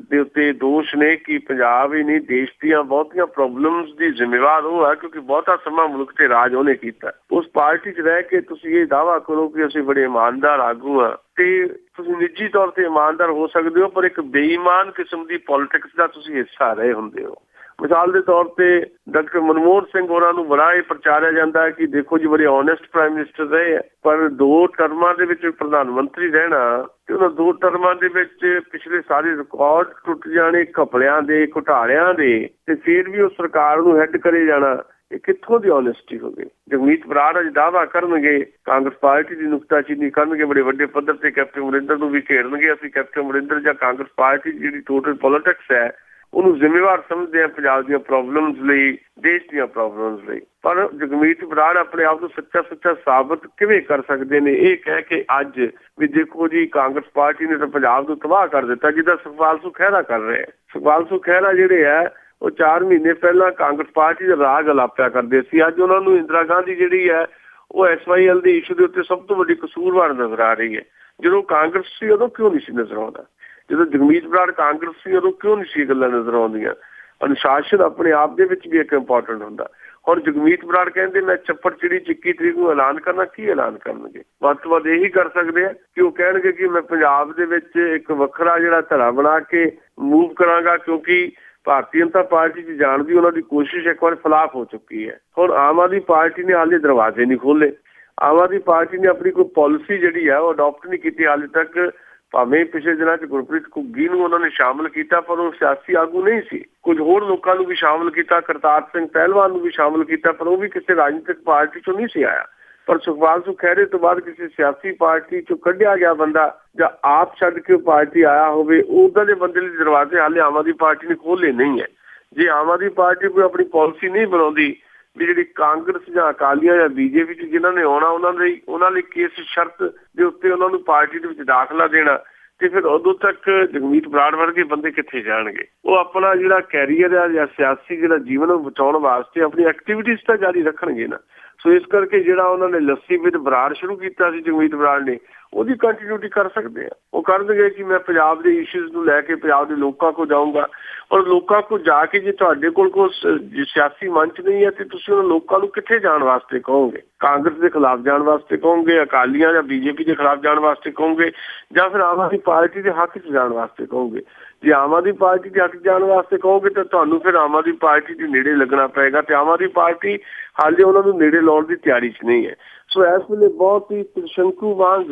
ਦੇ ਉੱਤੇ ਦੋਸ਼ ਨੇ ਕਿ ਪੰਜਾਬ ਹੀ ਨਹੀਂ ਦੇਸ਼ ਦੀਆਂ ਬਹੁਤੀਆਂ ਪ੍ਰੋਬਲਮਸ ਦੀ ਜ਼ਿੰਮੇਵਾਰ ਉਹ ਹੈ ਕਿਉਂਕਿ ਬਹੁਤਾ ਸਮਾਂ ਮੁਲਕ ਤੇ ਰਾਜ ਉਹਨੇ ਕੀਤਾ, ਉਸ ਪਾਰਟੀ 'ਚ ਰਹਿ ਕੇ ਤੁਸੀਂ ਇਹ ਦਾਅਵਾ ਕਰੋ ਕਿ ਅਸੀਂ ਬੜੇ ਇਮਾਨਦਾਰ ਆਗੂ ਹਾਂ ਤੇ ਤੁਸੀਂ ਨਿੱਜੀ ਤੌਰ ਤੇ ਇਮਾਨਦਾਰ ਹੋ ਸਕਦੇ ਹੋ ਪਰ ਇੱਕ ਬੇਈਮਾਨ ਕਿਸਮ ਦੀ ਪੋਲੀਟਿਕਸ ਦਾ ਤੁਸੀਂ ਹਿੱਸਾ ਰਹੇ ਹੁੰਦੇ ਹੋ। ਮਿਸਾਲ ਦੇ ਤੌਰ ਤੇ ਡਾਕਟਰ ਮਨਮੋਹਨ ਸਿੰਘ ਹੋਰਾਂ ਨੂੰ ਬੜਾ ਇਹ ਪ੍ਰਚਾਰਿਆ ਜਾਂਦਾ ਹੈ ਕਿ ਦੇਖੋ ਜੀ ਬੜੇ ਓਨੈਸਟ ਪ੍ਰਾਈਮ ਮਿਨਿਸਟਰ ਰਹੇ, ਪਰ 2 ਟਰਮਾਂ ਦੇ ਵਿੱਚ ਪ੍ਰਧਾਨ ਮੰਤਰੀ ਰਹਿਣਾ ਤੇ ਉਹਨਾਂ 2 ਟਰਮਾਂ ਦੇ ਵਿੱਚ ਪਿਛਲੇ ਸਾਰੇ ਰਿਕਾਰਡ ਟੁੱਟ ਜਾਣੇ ਘਪਲਿਆਂ ਦੇ, ਘੁਟਾਲਿਆਂ ਦੇ, ਤੇ ਫਿਰ ਵੀ ਉਹ ਸਰਕਾਰ ਨੂੰ ਹੈਡ ਕਰੇ ਜਾਣਾ, ਇਹ ਕਿੱਥੋਂ ਦੀ ਓਨੈਸਟੀ ਹੋਵੇ। ਜਗਮੀਤ ਬਰਾੜ ਅੱਜ ਦਾਅਵਾ ਕਰਨਗੇ, ਕਾਂਗਰਸ ਪਾਰਟੀ ਦੀ ਨੁਕਤਾਚੀਨੀ ਕਰਨਗੇ, ਬੜੇ ਵੱਡੇ ਪੱਧਰ ਤੇ ਕੈਪਟਨ ਅਮਰਿੰਦਰ ਨੂੰ ਵੀ ਘੇਰਨਗੇ। ਅਸੀਂ ਕੈਪਟਨ ਅਮਰਿੰਦਰ ਜਾਂ ਕਾਂਗਰਸ ਪਾਰਟੀ ਦੀ ਜਿਹੜੀ ਟੋਟਲ ਪੋਲੀਟਿਕਸ ਹੈ ਉਹਨੂੰ ਜ਼ਿੰਮੇਵਾਰ ਸਮਝਦੇ ਆ ਪੰਜਾਬ ਦੀਆਂ ਪ੍ਰੋਬਲਮਸ ਲਈ, ਦੇਸ਼ ਦੀਆਂ ਪ੍ਰੋਬਲਮਸ ਲਈ। ਪਰ ਜਗਮੀਤ ਬਰਾੜ ਆਪਣੇ ਆਪ ਨੂੰ ਸੱਚਾ ਸਾਬਤ ਕਿਵੇਂ ਕਰ ਸਕਦੇ ਨੇ ਇਹ ਕਹਿ ਕੇ ਅੱਜ ਵੀ ਦੇਖੋ ਜੀ ਕਾਂਗਰਸ ਪਾਰਟੀ ਨੇ ਤਾਂ ਪੰਜਾਬ ਨੂੰ ਤਬਾਹ ਕਰ ਦਿੱਤਾ, ਜਿੱਦਾਂ ਸੁਖਪਾਲ ਸਿੰਘ ਖਹਿਰਾ ਕਰ ਰਹੇ। ਸੁਖਪਾਲ ਸਿੰਘ ਖਹਿਰਾ ਜਿਹੜੇ ਹੈ ਉਹ 4 ਮਹੀਨੇ ਪਹਿਲਾਂ ਕਾਂਗਰਸ ਪਾਰਟੀ ਦਾ ਰਾਗ ਅਲਾਪਿਆ ਕਰਦੇ ਸੀ, ਅੱਜ ਉਹਨਾਂ ਨੂੰ ਇੰਦਰਾ ਗਾਂਧੀ ਜਿਹੜੀ ਹੈ ਉਹ SYL ਦੇ ਇਸ਼ੂ ਦੇ ਉੱਤੇ ਸਭ ਤੋਂ ਵੱਡੀ ਕਸੂਰਵਾਰ ਨਜ਼ਰ ਆ ਰਹੀ ਹੈ। ਜਦੋਂ ਕਾਂਗਰਸ ਸੀ ਉਦੋਂ ਕਿਉਂ ਨਹੀਂ ਸੀ ਨਜ਼ਰ ਆਉਂਦਾ, ਜਦੋਂ ਜਗਮੀਤ ਬਰਾੜ ਕਾਂਗਰਸ ਸੀ ਉਦੋਂ ਕਿਉਂ ਨਹੀਂ ਸੀ ਗੱਲਾਂ ਨਜ਼ਰ ਆਉਂਦੀਆਂ। ਅਨੁਸ਼ਾਸਨ ਆਪਣੇ ਆਪ ਦੇ ਵਿੱਚ ਵੀ ਇੱਕ ਇੰਪੋਰਟੈਂਟ ਹੁੰਦਾ। ਹੁਣ ਜਗਮੀਤ ਬਰਾੜ ਕਹਿੰਦੇ ਮੈਂ ਚੱਪੜ ਚਿੜੀ 21 ਤਰੀਕ ਨੂੰ ਐਲਾਨ ਕਰਨਾ, ਕੀ ਐਲਾਨ ਕਰਨਗੇ? ਵੱਧ ਤੋਂ ਵੱਧ ਇਹੀ ਕਰ ਸਕਦੇ ਆ ਕਿ ਉਹ ਕਹਿਣਗੇ ਕਿ ਮੈਂ ਪੰਜਾਬ ਦੇ ਵਿੱਚ ਇੱਕ ਵੱਖਰਾ ਜਿਹੜਾ ਧੜਾ ਬਣਾ ਕੇ ਮੂਵ ਕਰਾਂਗਾ, ਕਿਉਂਕਿ ਭਾਰਤੀ ਜਨਤਾ ਪਾਰਟੀ 'ਚ ਜਾਣ ਦੀ ਉਹਨਾਂ ਦੀ ਕੋਸ਼ਿਸ਼ ਇੱਕ ਵਾਰ ਫਲਾਪ ਹੋ ਚੁੱਕੀ ਹੈ। ਹੁਣ ਆਮ ਆਦਮੀ ਪਾਰਟੀ ਨੇ ਹਾਲੇ ਦਰਵਾਜ਼ੇ ਨਹੀਂ ਖੋਲੇ, ਆਮ ਆਦਮੀ ਪਾਰਟੀ ਨੇ ਆਪਣੀ ਕੋਈ ਪਾਲਿਸੀ ਜਿਹੜੀ ਹੈ ਉਹ ਅਡਾਪਟ ਨਹੀਂ ਕੀਤੀ ਹਾਲੇ ਤੱਕ। ਭਾਵੇਂ ਪਿਛਲੇ ਦਿਨਾਂ 'ਚ ਗੁਰਪ੍ਰੀਤ ਘੁੱਗੀ ਨੂੰ ਉਹਨਾਂ ਨੇ ਸ਼ਾਮਲ ਕੀਤਾ ਪਰ ਉਹ ਸਿਆਸੀ ਆਗੂ ਨਹੀਂ ਸੀ। ਕੁਝ ਹੋਰ ਲੋਕਾਂ ਨੂੰ ਵੀ ਸ਼ਾਮਲ ਕੀਤਾ, ਕਰਤਾਰ ਸਿੰਘ ਪਹਿਲਵਾਨ ਨੂੰ ਵੀ ਸ਼ਾਮਲ ਕੀਤਾ, ਪਰ ਉਹ ਵੀ ਕਿਸੇ ਰਾਜਨੀਤਿਕ ਪਾਰਟੀ 'ਚੋਂ ਨਹੀਂ ਸੀ ਆਇਆ। ਪਰ ਸੁਖਪਾਲ ਸਿੰਘ ਖਹਿਰੇ ਤੋਂ ਬਾਅਦ ਕਿਸੇ ਸਿਆਸੀ ਪਾਰਟੀ 'ਚੋਂ ਕੱਢਿਆ ਗਿਆ ਬੰਦਾ ਜਾਂ ਆਪ ਛੱਡ ਕੇ ਪਾਰਟੀ ਆਇਆ ਹੋਵੇ, ਉੱਦਾਂ ਦੇ ਬੰਦੇ ਲਈ ਦਰਵਾਜ਼ੇ ਹਾਲੇ ਆਮ ਆਦਮੀ ਪਾਰਟੀ ਨੇ ਖੋਲ੍ਹੇ ਨਹੀਂ ਹੈ। ਜੇ ਆਮ ਆਦਮੀ ਪਾਰਟੀ ਕੋਈ ਆਪਣੀ ਪਾਲਿਸੀ ਨਹੀਂ ਬਣਾਉਂਦੀ ਵੀ ਜਿਹੜੀ ਕਾਂਗਰਸ ਜਾਂ ਅਕਾਲੀਆਂ ਜਾਂ BJP 'ਚ ਜਿਨ੍ਹਾਂ ਨੇ ਆਉਣਾ ਉਹਨਾਂ ਲਈ ਕਿਸ ਸ਼ਰਤ ਦੇ ਉੱਤੇ ਉਹਨਾਂ ਨੂੰ ਪਾਰਟੀ ਦੇ ਵਿੱਚ ਦਾਖਲਾ ਦੇਣਾ ਤੇ ਫਿਰ ਉਦੋਂ ਤੱਕ ਜਗਮੀਤ ਬਰਾੜ ਵਰਗੇ ਬੰਦੇ ਕਿੱਥੇ ਜਾਣਗੇ। ਉਹ ਆਪਣਾ ਜਿਹੜਾ ਕੈਰੀਅਰ ਆ ਜਾਂ ਸਿਆਸੀ ਜਿਹੜਾ ਜੀਵਨ ਉਹ ਬਚਾਉਣ ਵਾਸਤੇ ਆਪਣੀ ਐਕਟੀਵਿਟੀਜ਼ ਤਾਂ ਜਾਰੀ ਰੱਖਣਗੇ ਨਾ। ਸੋ ਇਸ ਕਰਕੇ ਜਿਹੜਾ ਉਹਨਾਂ ਨੇ ਲੱਸੀ ਵਿਦ ਬਰਾੜ ਸ਼ੁਰੂ ਕੀਤਾ ਸੀ ਜਗਮੀਤ ਬਰਾੜ ਨੇ, ਉਹਦੀ ਕੰਟੀਨਿਊਟੀ ਕਰ ਸਕਦੇ ਆ। ਉਹ ਕਰਨਗੇ ਕਿ ਮੈਂ ਪੰਜਾਬ ਦੇ ਇਸ਼ੂਜ਼ ਨੂੰ ਲੈ ਕੇ ਪੰਜਾਬ ਦੇ ਲੋਕਾਂ ਕੋਲ ਜਾਊਂਗਾ, ਔਰ ਲੋਕਾਂ ਕੋਲ ਜਾ ਕੇ ਜੇ ਤੁਹਾਡੇ ਕੋਲ ਕੋਈ ਸਿਆਸੀ ਮੰਚ ਨਹੀਂ ਹੈ ਤੇ ਤੁਸੀਂ ਉਹਨਾਂ ਲੋਕਾਂ ਨੂੰ ਕਿੱਥੇ ਜਾਣ ਵਾਸਤੇ ਕਹੋਗੇ? ਕਾਂਗਰਸ ਦੇ ਖਿਲਾਫ ਜਾਣ ਵਾਸਤੇ ਕਹੋਗੇ, ਅਕਾਲੀਆਂ ਜਾਂ ਬੀਜੇਪੀ ਦੇ ਖਿਲਾਫ ਜਾਣ ਵਾਸਤੇ ਕਹੋਗੇ, ਜਾਂ ਫਿਰ ਆਮ ਆਦਮੀ ਪਾਰਟੀ ਦੇ ਹੱਕ 'ਚ ਜਾਣ ਵਾਸਤੇ ਕਹੋਗੇ? ਜੇ ਆਮ ਆਦਮੀ ਪਾਰਟੀ ਦੇ ਹੱਕ ਜਾਣ ਵਾਸਤੇ ਕਹੋਗੇ ਤਾਂ ਤੁਹਾਨੂੰ ਫਿਰ ਆਮ ਆਦਮੀ ਪਾਰਟੀ ਦੇ ਨੇੜੇ ਲੱਗਣਾ ਪਏਗਾ, ਤੇ ਆਮ ਆਦਮੀ ਪਾਰਟੀ ਹਾਲੇ ਉਹਨਾਂ ਨੂੰ ਨੇੜੇ ਲਾਉਣ ਦੀ ਤਿਆਰੀ 'ਚ ਨਹੀਂ ਹੈ। ਸੋ ਇਸ ਵੇਲੇ ਬਹੁਤ ਹੀ ਤ੍ਰਿਸ਼ੰਕੂ ਵਾਂਗ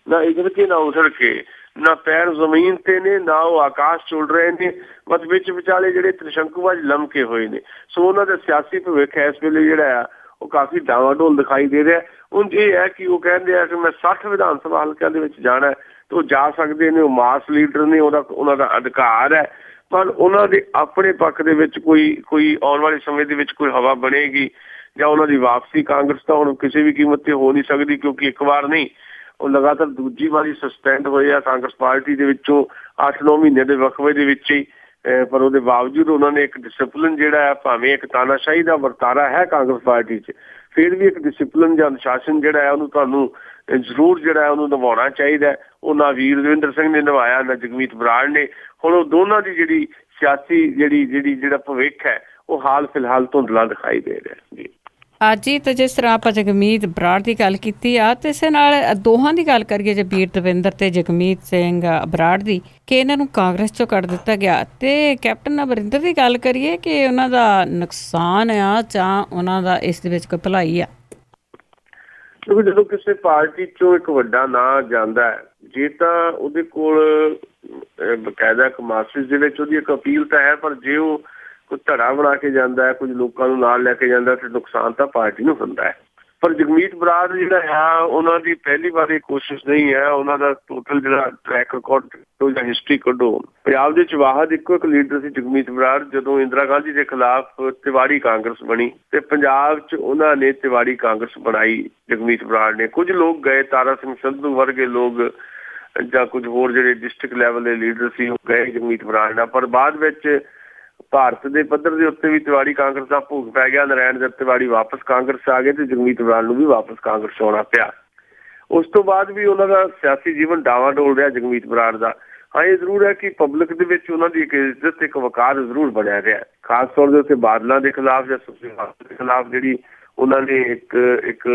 ਨਾ ਇਧਰ ਕੇ ਨਾ ਉਧਰ ਕੇ, ਨਾ ਪੈਰ ਜ਼ਮੀਨ ਤੇ ਨੇ ਨਾ ਉਹ ਆਕਾਸ਼ ਚੁੱਲ ਰਹੇ ਨੇ, ਬਸ ਵਿੱਚ ਵਿਚਾਲੇ ਜਿਹੜੇ ਤ੍ਰਿਸ਼ੰਕੂ ਅੱਜ ਲਮਕੇ ਹੋਏ ਨੇ। ਸੋ ਉਹਨਾਂ ਦਾ ਸਿਆਸੀ ਭਵਿੱਖ ਇਸ ਵੇਲੇ ਜਿਹੜਾ ਆ ਉਹ ਕਾਫੀ ਡਾਵਾਡੋਲ ਦਿਖਾਈ ਦੇ ਰਿਹਾ। ਹੁਣ ਇਹ ਹੈ ਕਿ ਉਹ ਕਹਿੰਦੇ ਆ ਕਿ ਮੈਂ 60 ਵਿਧਾਨ ਸਭਾ ਹਲਕਿਆਂ ਦੇ ਵਿੱਚ ਜਾਣਾ ਤੇ ਉਹ ਜਾ ਸਕਦੇ ਨੇ, ਉਹ ਮਾਸ ਲੀਡਰ ਨੇ, ਉਹਨਾਂ ਦਾ ਅਧਿਕਾਰ ਹੈ। ਪਰ ਉਹਨਾਂ ਦੇ ਆਪਣੇ ਪੱਖ ਦੇ ਵਿੱਚ ਕੋਈ ਆਉਣ ਵਾਲੇ ਸਮੇਂ ਦੇ ਵਿੱਚ ਕੋਈ ਹਵਾ ਬਣੇਗੀ ਜਾਂ ਉਹਨਾਂ ਦੀ ਵਾਪਸੀ ਕਾਂਗਰਸ ਤਾਂ ਹੁਣ ਕਿਸੇ ਵੀ ਕੀਮਤ ਤੇ ਹੋ ਨਹੀਂ ਸਕਦੀ, ਕਿਉਂਕਿ ਇੱਕ ਵਾਰ ਨਹੀਂ ਉਹ ਲਗਾਤਾਰ ਦੂਜੀ ਵਾਰੀ ਸਸਪੈਂਡ ਹੋਏ ਆ ਕਾਂਗਰਸ ਪਾਰਟੀ ਦੇ ਵਿੱਚੋਂ 8-9 ਮਹੀਨੇ ਦੇ ਵਕਫੇ ਦੇ ਵਿੱਚ ਹੀ। ਪਰ ਉਹਦੇ ਬਾਵਜੂਦ ਉਹਨਾਂ ਨੇ ਇੱਕ ਡਿਸਿਪਲਿਨ ਜਿਹੜਾ ਹੈ, ਭਾਵੇਂ ਇੱਕ ਤਾਨਾਸ਼ਾਹੀ ਦਾ ਵਰਤਾਰਾ ਹੈ ਕਾਂਗਰਸ ਪਾਰਟੀ 'ਚ, ਫਿਰ ਵੀ ਇੱਕ ਡਿਸਿਪਲਿਨ ਜਾਂ ਅਨੁਸ਼ਾਸਨ ਜਿਹੜਾ ਹੈ ਉਹਨੂੰ ਤੁਹਾਨੂੰ ਜ਼ਰੂਰ ਜਿਹੜਾ ਹੈ ਉਹਨੂੰ ਨਿਭਾਉਣਾ ਚਾਹੀਦਾ। ਉਹ ਨਾ ਵੀਰ ਦਵਿੰਦਰ ਸਿੰਘ ਨੇ ਨਿਭਾਇਆ, ਨਾ ਜਗਮੀਤ ਬਰਾੜ ਨੇ। ਹੁਣ ਉਹ ਦੋਨਾਂ ਦੀ ਜਿਹੜੀ ਸਿਆਸੀ ਜਿਹੜਾ ਭਵਿੱਖ ਹੈ ਉਹ ਹਾਲ ਫਿਲਹਾਲ ਧੁੰਦਲਾ ਦਿਖਾਈ ਦੇ ਰਿਹਾ ਜੀ। ਅੱਜ ਹੀ ਤਾਂ ਜਿਸ ਤਰ੍ਹਾਂ ਆਪਾਂ ਜਗਮੀਤ ਬਰਾੜ ਦੀ ਗੱਲ ਕੀਤੀ ਆ, ਤੇ ਇਸੇ ਨਾਲ ਦੋਹਾਂ ਦੀ ਗੱਲ ਕਰੀਏ, ਜੇ ਵੀਰ ਦਵਿੰਦਰ ਤੇ ਜਗਮੀਤ ਸਿੰਘ ਬਰਾੜ ਦੀ, ਕਿ ਇਹਨਾਂ ਨੂੰ ਕਾਂਗਰਸ ਚੋਂ ਕੱਢ ਦਿੱਤਾ ਗਿਆ, ਤੇ ਕੈਪਟਨ ਅਮਰਿੰਦਰ ਦੀ ਗੱਲ ਕਰੀਏ ਕਿ ਉਹਨਾਂ ਦਾ ਨੁਕਸਾਨ ਆ ਜਾਂ ਉਹਨਾਂ ਦਾ ਇਸ ਦੇ ਵਿੱਚ ਕੋਈ ਭਲਾਈ ਆ? ਕਿਉਂਕਿ ਜਦੋਂ ਕਿਸੇ ਪਾਰਟੀ ਚੋਂ ਇੱਕ ਵੱਡਾ ਨਾਂ ਜਾਂਦਾ ਹੈ, ਜੇ ਤਾਂ ਉਹਦੇ ਕੋਲ ਬਕਾਇਦਾ ਇੱਕ ਮਾਸਿਸ ਦੇ ਵਿੱਚ ਉਹਦੀ ਇੱਕ ਅਪੀਲ ਤਾਂ ਹੈ, ਪਰ ਜੇ ਉਹ ਕੋਈ ਧੜਾ ਬਣਾ ਕੇ ਜਾਂਦਾ ਹੈ, ਕੁਝ ਲੋਕਾਂ ਨੂੰ ਨਾਲ ਲੈ ਕੇ ਜਾਂਦਾ, ਤੇ ਨੁਕਸਾਨ ਤਾਂ ਪਾਰਟੀ ਨੂੰ ਹੁੰਦਾ ਹੈ। ਪਰ ਜਗਮੀਤ ਬਰਾੜ ਜਿਹੜਾ ਹੈ ਉਹਨਾਂ ਦੀ ਪਹਿਲੀ ਵਾਰ ਇਹ ਕੋਸ਼ਿਸ਼ ਨਹੀਂ ਹੈ। ਉਹਨਾਂ ਦਾ ਟੋਟਲ ਜਿਹੜਾ ਟਰੈਕ ਰਿਕਾਰਡ ਜਾਂ ਹਿਸਟਰੀ ਕੱਢੋ, ਪੰਜਾਬ ਦੇ ਚਵਾਹਦ ਇੱਕੋ ਇੱਕ ਲੀਡਰ ਸੀ ਜਗਮੀਤ ਬਰਾੜ। ਜਦੋਂ ਇੰਦਰਾ ਗਾਂਧੀ ਦੇ ਖਿਲਾਫ ਤਿਵਾੜੀ ਕਾਂਗਰਸ ਬਣੀ ਤੇ ਪੰਜਾਬ 'ਚ ਉਹਨਾਂ ਨੇ ਤਿਵਾੜੀ ਕਾਂਗਰਸ ਬਣਾਈ ਜਗਮੀਤ ਬਰਾੜ ਨੇ। ਕੁਝ ਲੋਕ ਗਏ, ਤਾਰਾ ਸਿੰਘ ਸੰਧੂ ਵਰਗੇ ਲੋਕ ਜਾਂ ਕੁਝ ਹੋਰ ਜਿਹੜੇ ਡਿਸਟ੍ਰਿਕਟ ਲੈਵਲ ਦੇ ਲੀਡਰ ਸੀ ਉਹ ਗਏ ਜਗਮੀਤ ਬਰਾੜ ਨਾਲ, ਪਰ ਬਾਅਦ ਵਿੱਚ ਭਾਰਤ ਦੇ ਪੱਧਰ ਦੇ ਉੱਤੇ ਵੀ ਤਿਵਾੜੀ ਕਾਂਗਰਸ ਦਾ ਭੋਗ ਪੈ ਗਿਆ। ਨਰਾਇਣ ਦਤ ਤਿਵਾੜੀ ਵਾਪਸ ਕਾਂਗਰਸ ਆ ਗਏ ਤੇ ਜਗਮੀਤ ਬਰਾੜ ਨੂੰ ਵੀ ਵਾਪਸ ਕਾਂਗਰਸ ਆਉਣਾ ਪਿਆ। ਉਸ ਤੋਂ ਬਾਅਦ ਵੀ ਉਹਨਾਂ ਦਾ ਸਿਆਸੀ ਜੀਵਨ ਡਾਵਾਡੋਲ ਰਿਹਾ ਜਗਮੀਤ ਬਰਾੜ ਦਾ। ਹਾਂ, ਇਹ ਜ਼ਰੂਰ ਹੈ ਕਿ ਪਬਲਿਕ ਦੇ ਵਿੱਚ ਉਹਨਾਂ ਦੀ ਇੱਕ ਇੱਜ਼ਤ, ਇੱਕ ਵਕਾਰ ਜ਼ਰੂਰ ਬਣਿਆ ਰਿਹਾ, ਖਾਸ ਤੌਰ ਦੇ ਉੱਤੇ ਬਾਦਲਾਂ ਦੇ ਖਿਲਾਫ ਜਾਂ ਸੁਖਬੀਰ ਦੇ ਖਿਲਾਫ ਜਿਹੜੀ ਉਹਨਾਂ ਨੇ ਇੱਕ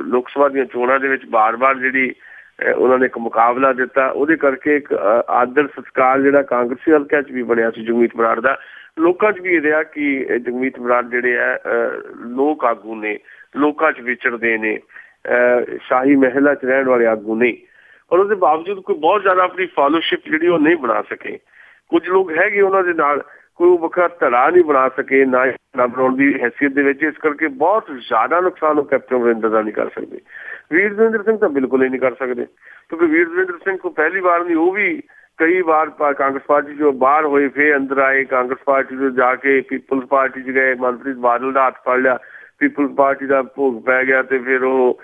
ਲੋਕ ਸਭਾ ਦੀਆਂ ਚੋਣਾਂ ਦੇ ਵਿੱਚ ਬਾਰ-ਬਾਰ ਜਿਹੜੀ ਉਹਨਾਂ ਨੇ ਇੱਕ ਮੁਕਾਬਲਾ ਦਿੱਤਾ, ਉਹਦੇ ਕਰਕੇ ਇੱਕ ਆਦਰ ਸਤਿਕਾਰ ਜਿਹੜਾ ਕਾਂਗਰਸੀ ਹਲਕਿਆਂ 'ਚ ਵੀ ਬਣਿਆ ਸੀ ਜਗਮੀਤ ਬਰਾੜ ਦਾ। ਲੋਕਾਂ 'ਚ ਵੀ ਇਹ ਰਿਹਾ ਕਿ ਜਗਮੀਤ ਬਰਾੜ ਜਿਹੜੇ ਹੈ ਲੋਕ ਆਗੂ ਨੇ, ਲੋਕਾਂ 'ਚ ਵਿਚਰਦੇ ਨੇ, ਸ਼ਾਹੀ ਮਹਿਲਾਂ 'ਚ ਰਹਿਣ ਵਾਲੇ ਆਗੂ ਨਹੀਂ। ਔਰ ਉਹਦੇ ਬਾਵਜੂਦ ਕੋਈ ਬਹੁਤ ਜ਼ਿਆਦਾ ਆਪਣੀ ਫਾਲੋਸ਼ਿਪ ਜਿਹੜੀ ਉਹ ਨਹੀਂ ਬਣਾ ਸਕੇ। ਕੁਝ ਲੋਕ ਹੈਗੇ ਉਹਨਾਂ ਦੇ ਨਾਲ, ਕੋਈ ਉਹ ਵੱਖਰਾ ਧੜਾ ਨਹੀਂ ਬਣਾ ਸਕੇ, ਨਾ ਬਣਾਉਣ ਦੀ ਹੈਸੀਅਤ ਦੇ ਵਿੱਚ। ਇਸ ਕਰਕੇ ਬਹੁਤ ਜ਼ਿਆਦਾ ਨੁਕਸਾਨ ਉਹ ਕੈਪਟਨ ਅਮਰਿੰਦਰ ਦਾ ਨਹੀਂ ਕਰ ਸਕਦੇ। ਵੀਰ ਦਵਿੰਦਰ ਸਿੰਘ ਤਾਂ ਬਿਲਕੁਲ ਹੀ ਨਹੀਂ ਕਰ ਸਕਦੇ, ਕਿਉਂਕਿ ਵੀਰ ਦਵਿੰਦਰ ਸਿੰਘ ਕੋ ਪਹਿਲੀ ਵਾਰ ਨਹੀਂ, ਉਹ ਵੀ ਕਈ ਵਾਰ ਕਾਂਗਰਸ ਪਾਰਟੀ 'ਚੋਂ ਬਾਹਰ ਹੋਏ, ਫਿਰ ਅੰਦਰ ਆਏ, ਕਾਂਗਰਸ ਪਾਰਟੀ 'ਚੋਂ ਜਾ ਕੇ ਪੀਪਲਜ਼ ਪਾਰਟੀ 'ਚ ਗਏ, ਮਨਪ੍ਰੀਤ ਬਾਦਲ ਦਾ ਹੱਥ ਫੜ ਲਿਆ, ਪੀਪਲਜ਼ ਪਾਰਟੀ ਦਾ ਭੋਗ ਪੈ ਗਿਆ, ਤੇ ਫਿਰ ਉਹ